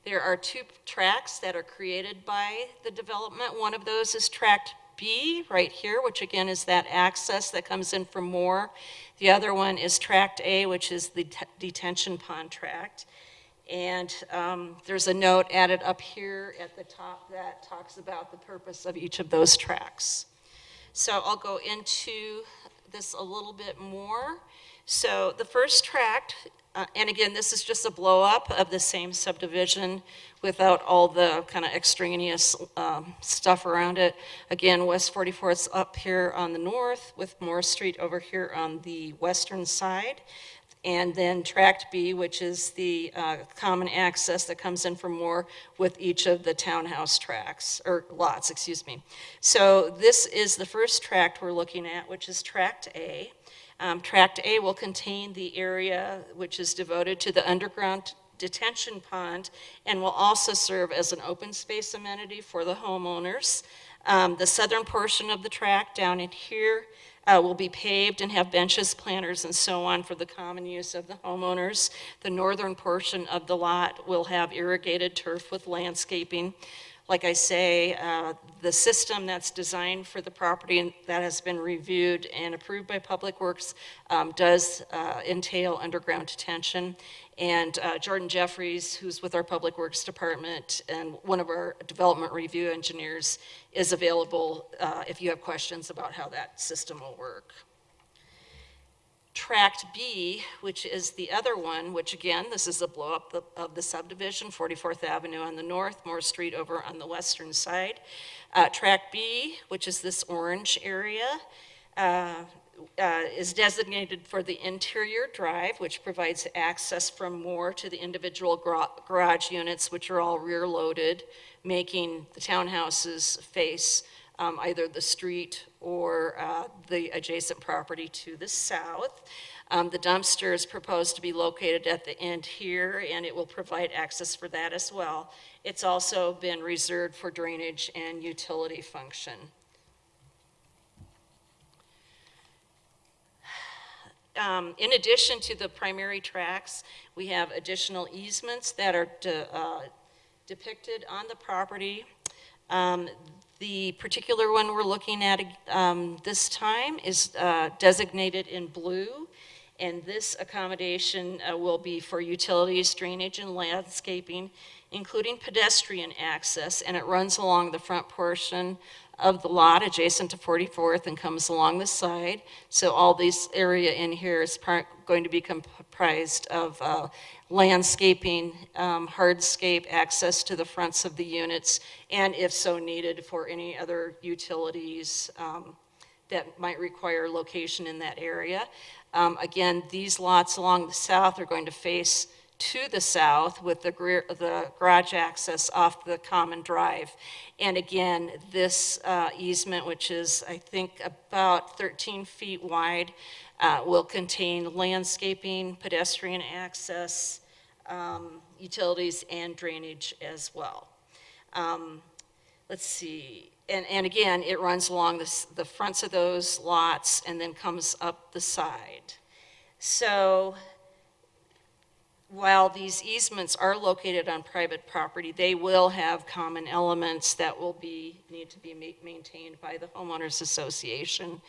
There are 2 tracts that are created by the development. One of those is tract B right here, which again is that access that comes in from Moore. The other one is tract A, which is the detention pond tract. And there's a note added up here at the top that talks about the purpose of each of those tracts. So I'll go into this a little bit more. So the first tract, and again, this is just a blow up of the same subdivision without all the kind of extraneous stuff around it. Again, West 44th is up here on the north with Morris Street over here on the western side. And then tract B, which is the common access that comes in from Moore with each of the townhouse tracts, or lots, excuse me. So this is the first tract we're looking at, which is tract A. Tract A will contain the area which is devoted to the underground detention pond and will also serve as an open space amenity for the homeowners. The southern portion of the tract down in here will be paved and have benches, planters, and so on for the common use of the homeowners. The northern portion of the lot will have irrigated turf with landscaping. Like I say, the system that's designed for the property and that has been reviewed and approved by Public Works does entail underground detention. And Jordan Jeffries, who's with our Public Works Department and one of our development review engineers, is available if you have questions about how that system will work. Tract B, which is the other one, which again, this is a blow-up of the subdivision, 44th Avenue on the north, Moore Street over on the western side. Tract B, which is this orange area, is designated for the interior drive, which provides access from Moore to the individual garage units, which are all rear-loaded, making the townhouses face either the street or the adjacent property to the south. The dumpster is proposed to be located at the end here, and it will provide access for that as well. It's also been reserved for drainage and utility function. In addition to the primary tracks, we have additional easements that are depicted on the property. The particular one we're looking at this time is designated in blue, and this accommodation will be for utilities, drainage, and landscaping, including pedestrian access, and it runs along the front portion of the lot adjacent to 44th and comes along the side. So all this area in here is going to be comprised of landscaping, hardscape, access to the fronts of the units, and if so needed, for any other utilities that might require location in that area. Again, these lots along the south are going to face to the south with the garage access off the common drive. And again, this easement, which is, I think, about 13 feet wide, will contain landscaping, pedestrian access, utilities, and drainage as well. Let's see. And again, it runs along the fronts of those lots and then comes up the side. So while these easements are located on private property, they will have common elements that will need to be maintained by the homeowners association.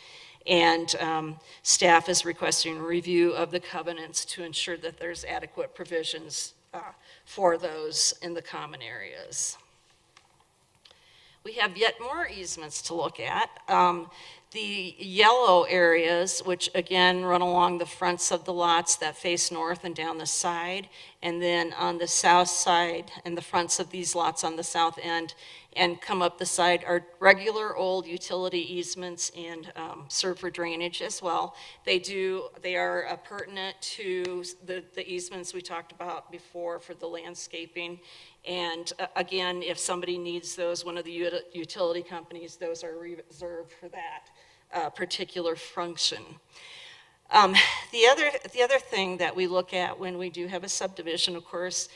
And staff is requesting a review of the covenants to ensure that there's adequate provisions for those in the common areas. We have yet more easements to look at. The yellow areas, which again run along the fronts of the lots that face north and down the side, and then on the south side and the fronts of these lots on the south end and come up the side, are regular old utility easements and serve for drainage as well. They are pertinent to the easements we talked about before for the landscaping. And again, if somebody needs those, one of the utility companies, those are reserved for that particular function. The other thing that we look at when we do have a subdivision, of course,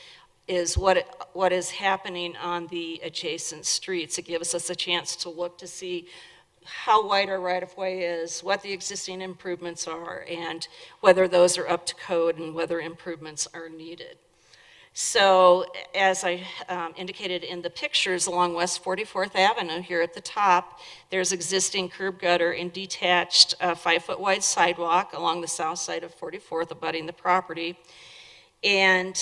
is what is happening on the adjacent streets. It gives us a chance to look to see how wide our right-of-way is, what the existing improvements are, and whether those are up to code and whether improvements are needed. So as I indicated in the pictures along West 44th Avenue here at the top, there's existing curb gutter and detached 5-foot wide sidewalk along the south side of 44th abutting the property. And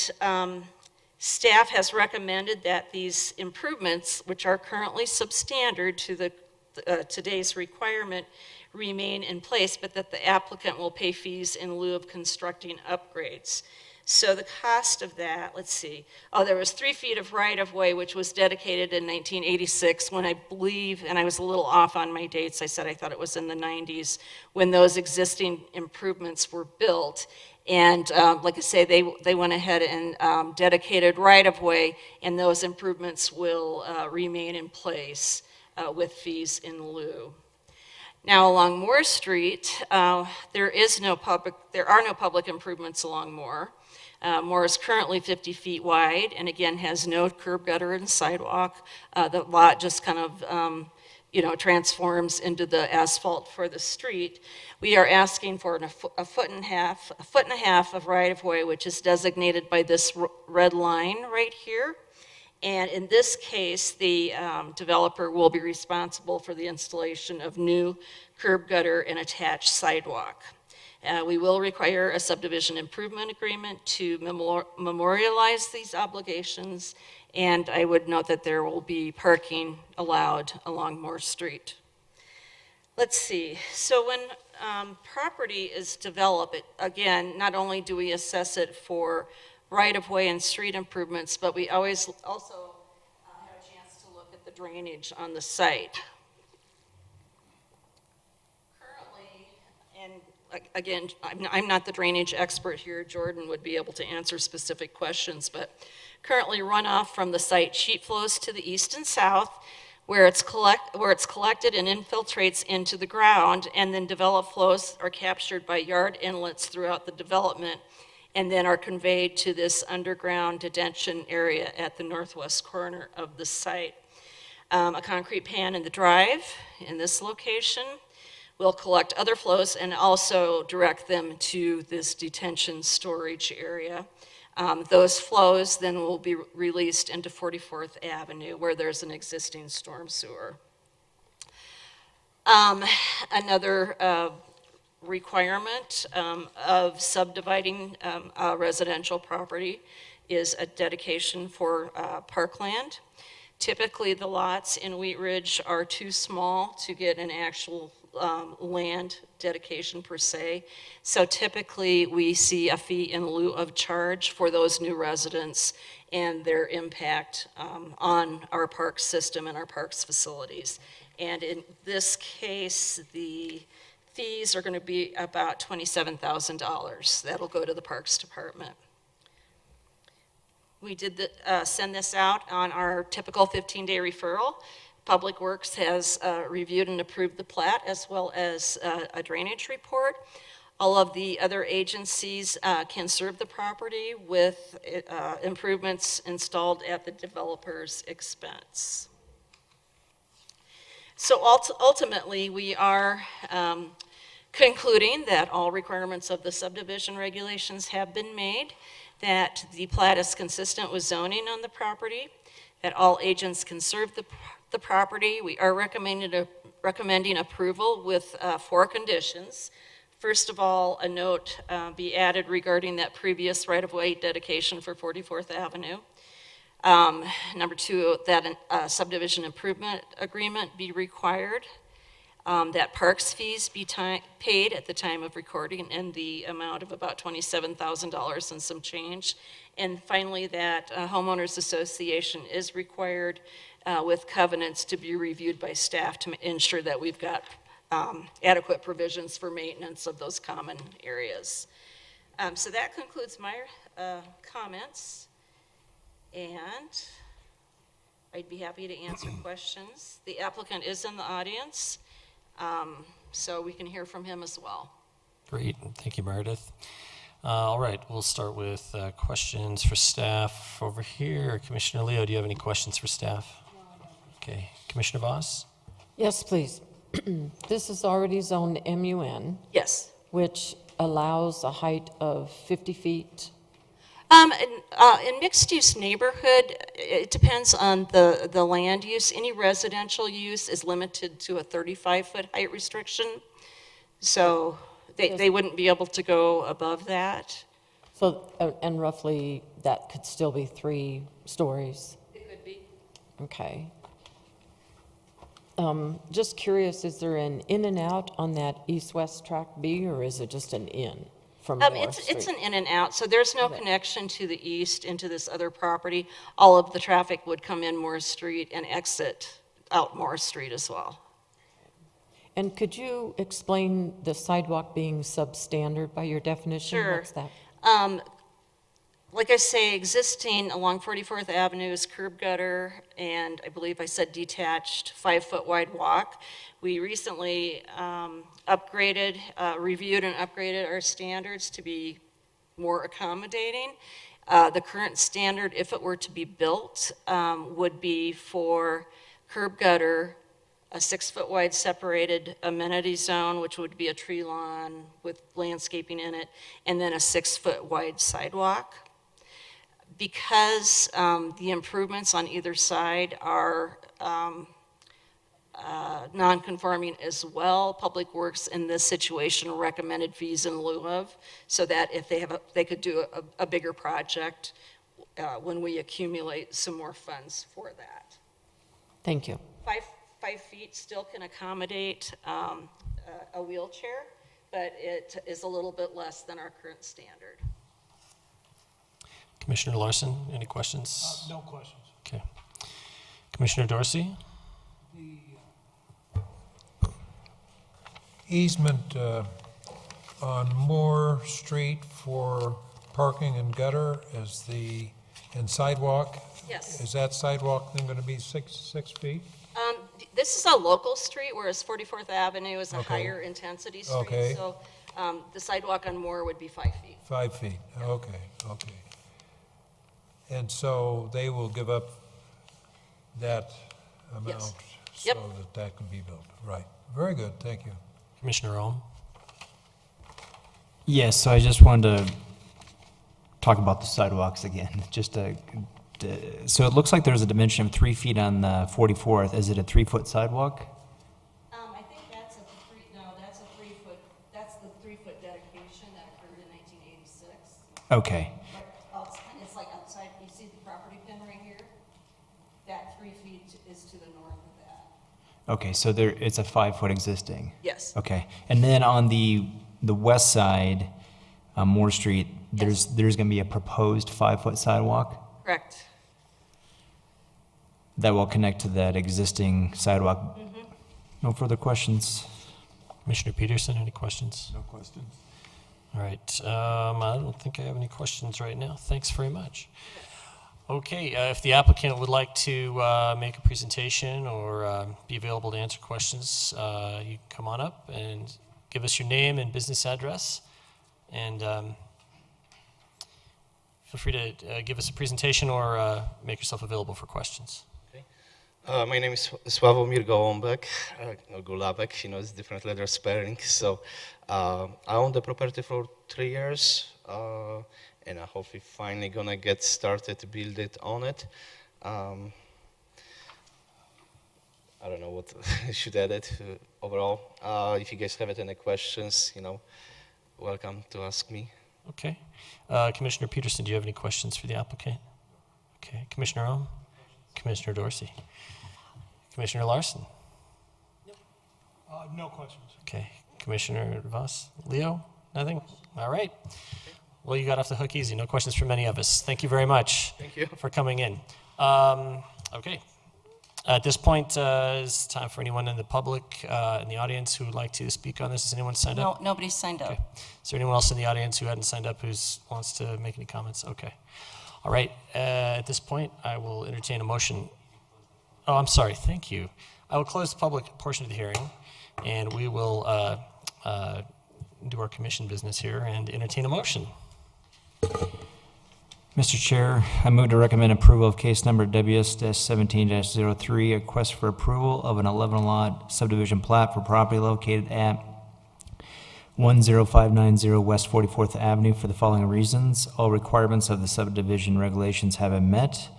staff has recommended that these improvements, which are currently substandard to the today's requirement, remain in place, but that the applicant will pay fees in lieu of constructing upgrades. So the cost of that, let's see. Oh, there was 3 feet of right-of-way, which was dedicated in 1986 when I believe, and I was a little off on my dates, I said I thought it was in the 90s, when those existing improvements were built. And like I say, they went ahead and dedicated right-of-way, and those improvements will remain in place with fees in lieu. Now, along Moore Street, there are no public improvements along Moore. Moore is currently 50 feet wide and again has no curb gutter and sidewalk. The lot just kind of transforms into the asphalt for the street. We are asking for a foot and a half of right-of-way, which is designated by this red line right here. And in this case, the developer will be responsible for the installation of new curb gutter and attached sidewalk. We will require a subdivision improvement agreement to memorialize these obligations, and I would note that there will be parking allowed along Moore Street. Let's see, so when property is developed, again, not only do we assess it for right-of-way and street improvements, but we always also have a chance to look at the drainage on the site. Currently, and again, I'm not the drainage expert here, Jordan would be able to answer specific questions, but currently runoff from the site sheet flows to the east and south, where it's collected and infiltrates into the ground, and then developed flows are captured by yard inlets throughout the development, and then are conveyed to this underground detention area at the northwest corner of the site. A concrete pan in the drive in this location will collect other flows and also direct them to this detention storage area. Those flows then will be released into 44th Avenue, where there's an existing storm sewer. Another requirement of subdividing a residential property is a dedication for parkland. Typically, the lots in Wheat Ridge are too small to get an actual land dedication per se. So typically, we see a fee in lieu of charge for those new residents and their impact on our park system and our parks facilities. And in this case, the fees are going to be about $27,000. That'll go to the Parks Department. We did send this out on our typical 15-day referral. Public Works has reviewed and approved the plat as well as a drainage report. All of the other agencies can serve the property with improvements installed at the developer's expense. So ultimately, we are concluding that all requirements of the subdivision regulations have been made, that the plat is consistent with zoning on the property, that all agents can serve the property. We are recommending approval with 4 conditions. First of all, a note be added regarding that previous right-of-way dedication for 44th Avenue. Number 2, that a subdivision improvement agreement be required, that parks fees be paid at the time of recording in the amount of about $27,000 and some change. And finally, that a homeowners association is required with covenants to be reviewed by staff to ensure that we've got adequate provisions for maintenance of those common areas. So that concludes my comments, and I'd be happy to answer questions. The applicant is in the audience, so we can hear from him as well. Great, thank you, Meredith. All right, we'll start with questions for staff over here. Commissioner Leo, do you have any questions for staff? Okay, Commissioner Voss? Yes, please. This is already zoned MUN, Yes. which allows a height of 50 feet. In mixed-use neighborhood, it depends on the land use. Any residential use is limited to a 35-foot height restriction, so they wouldn't be able to go above that. So, and roughly, that could still be 3 stories? It could be. Okay. Just curious, is there an in and out on that east-west track B, or is it just an in from Moore Street? It's an in and out, so there's no connection to the east into this other property. All of the traffic would come in Moore Street and exit out Moore Street as well. And could you explain the sidewalk being substandard by your definition? Sure. What's that? Like I say, existing along 44th Avenue is curb gutter, and I believe I said detached 5-foot wide walk. We recently reviewed and upgraded our standards to be more accommodating. The current standard, if it were to be built, would be for curb gutter, a 6-foot wide separated amenity zone, which would be a tree lawn with landscaping in it, and then a 6-foot wide sidewalk. Because the improvements on either side are non-conforming as well, Public Works in this situation recommended fees in lieu of, so that if they could do a bigger project when we accumulate some more funds for that. Thank you. 5 feet still can accommodate a wheelchair. but it is a little bit less than our current standard. Commissioner Larson, any questions? No questions. Okay. Commissioner Dorsey? Easement on Moore Street for parking and gutter and sidewalk? Yes. Is that sidewalk then going to be 6 feet? This is a local street, whereas 44th Avenue is a Okay. higher intensity street. Okay. So the sidewalk on Moore would be 5 feet. 5 feet, okay. And so they will give up that amount Yes. so Yep. that can be built, right? Very good, thank you. Commissioner Ohm? Yes, so I just wanted to talk about the sidewalks again, so it looks like there's a dimension of 3 feet on the 44th. Is it a 3-foot sidewalk? I think that's a 3-foot, that's the 3-foot dedication that occurred in 1986. Okay, It's like outside, you see the property pin right here? That 3 feet is to the north of that. okay, so it's a 5-foot existing? Yes. Okay, and then on the west side, on Moore Street, there's going to be a proposed 5-foot sidewalk Correct. that will connect to that existing sidewalk? No further questions? Commissioner Peterson, any questions? No questions. All right, I don't think I have any questions right now. Thanks very much. Okay, if the applicant would like to make a presentation or be available to answer questions, you can come on up and give us your name and business address, and feel free to give us a presentation or make yourself available for questions. My name is Sławomir Gołąbek, or Gulabek, it's different letter spelling. So I own the property for 3 years, and I hope we're finally gonna get started to build it on it. I don't know what I should add it overall. If you guys have any questions, welcome to ask me. Okay. Commissioner Peterson, do you have any questions for the applicant? Okay. Commissioner Ohm? Commissioner Dorsey? Commissioner Larson? No questions. Okay. Commissioner Voss? Leo? Nothing? All right. Well, you got off the hook easy. No questions from any of us. Thank you very much for coming in. Okay. At this point, it's time for anyone in the public, in the audience who would like to speak on this. Has anyone signed No, up? nobody's signed up. Okay. Is there anyone else in the audience who hadn't signed up who wants to make any comments? Okay. All right. At this point, I will entertain a motion. Oh, I'm sorry. Thank you. I will close the public portion of the hearing, and we will do our commission business here and entertain a motion. Mr. Chair, I move to recommend approval of case number WS-17-03, a request for approval of an 11-lot subdivision plat for property located at 10590 West 44th Avenue for the following reasons. All requirements of the subdivision regulations have been met.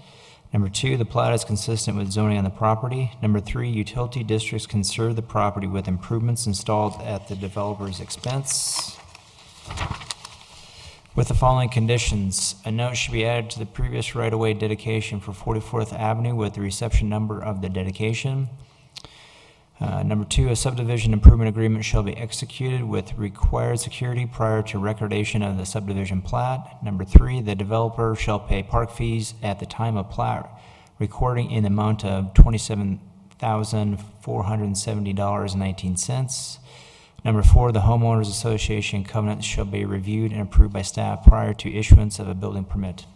Number 2, the plat is consistent with zoning on the property. Number 3, utility districts can serve the property with improvements installed at the developer's expense. With the following conditions, a note should be added to the previous right-of-way dedication for 44th Avenue with the reception number of the dedication. Number 2, a subdivision improvement agreement shall be executed with required security prior to recordation of the subdivision plat. Number 3, the developer shall pay park fees at the time of plat recording in the amount of $27,470.19. Number 4, the homeowners association covenants shall be reviewed and approved by staff prior to issuance of a building permit.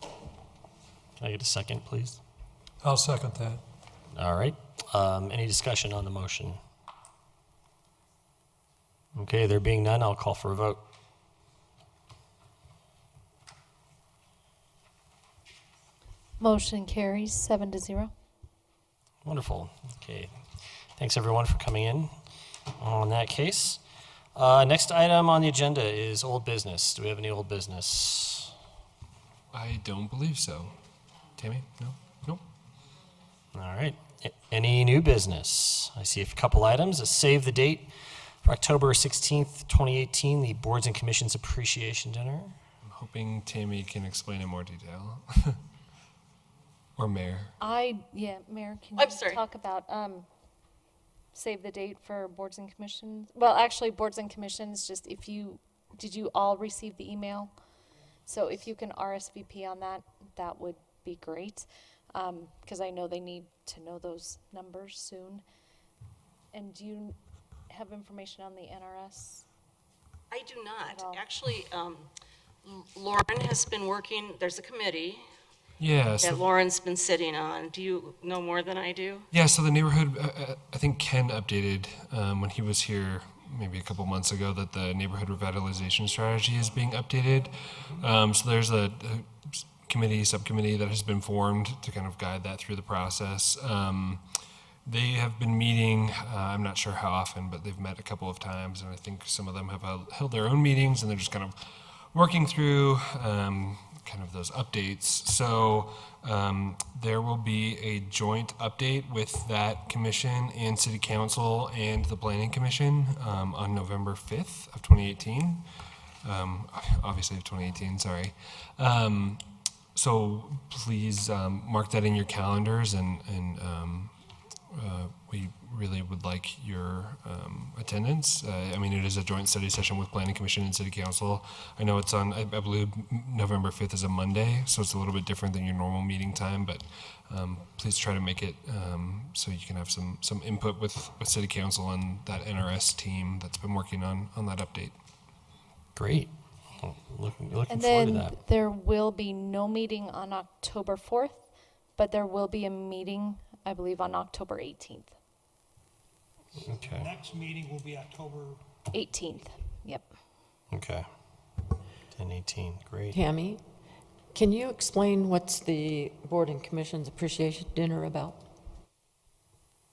Can I get a second, please? I'll second that. All right. Any discussion on the motion? Okay, there being none, I'll call for a vote. Motion carries 7-0. Wonderful. Okay. Thanks, everyone, for coming in on that case. Next item on the agenda is old business. Do we have any old business? I don't believe so. Tammy? No? Nope. All right. Any new business? I see a couple items. A save the date for October 16th, 2018, the Boards and Commissions Appreciation Dinner. I'm hoping Tammy can explain in more detail. Or Mayor. Mayor, can I'm you sorry. talk about, save the date for boards and commissions? Well, actually, boards and commissions, just did you all receive the email? So if you can RSVP on that, that would be great, because I know they need to know those numbers soon. And do you have information on the NRS? I do not. all. Actually, Lauren has been working, there's a committee Yeah, that Lauren's been sitting on. Do you know more than I do? Yeah, so the neighborhood, I think Ken updated when he was here maybe a couple months ago that the neighborhood revitalization strategy is being updated. So there's a subcommittee that has been formed to kind of guide that through the process. They have been meeting, I'm not sure how often, but they've met a couple of times, and I think some of them have held their own meetings, and they're just kind of working through kind of those updates. So there will be a joint update with that commission and city council and the planning commission on November 5th of 2018. Obviously of 2018, sorry. So please mark that in your calendars, and we really would like your attendance. I mean, it is a joint study session with Planning Commission and City Council. I know it's on, I believe November 5th is a Monday, so it's a little bit different than your normal meeting time, but please try to make it so you can have some input with City Council and that NRS team that's been working on that update. Great. Well, looking And forward to then that. there will be no meeting on October 4th, but there will be a meeting, I believe, on October 18th. Okay. Next meeting will be October 18th, yep. Okay. 10/18. Great. Tammy, can you explain what's the Board and Commission's Appreciation Dinner about?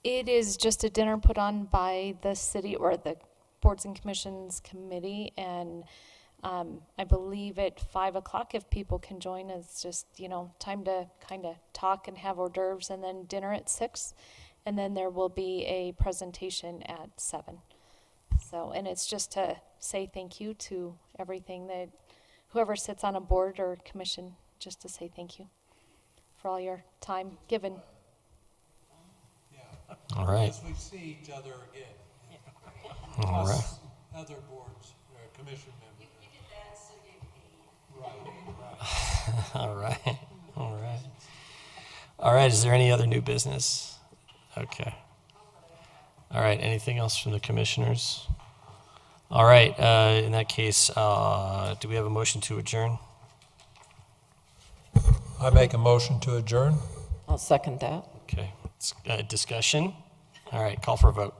It is just a dinner put on by the city or the Boards and Commissions Committee, and I believe at 5 o'clock, if people can join, it's just, time to kind of talk and have hors d'oeuvres, and then dinner at 6, and then there will be a presentation at 7. So, and it's just to say thank you to everything that, whoever sits on a board or commission, just to say thank you for all your time given. All right. As we see each other again. All right. Plus other boards, commission members. All right. All right. All right. Is there any other new business? Okay. All right. Anything else from the commissioners? All right. In that case, do we have a motion to adjourn? I make a motion to adjourn. I'll second that. Okay. Discussion. All right. Call for a vote.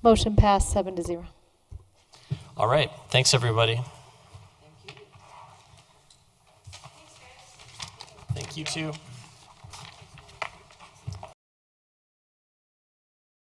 Motion passed 7-0. All right. Thanks, everybody. Thank you, too.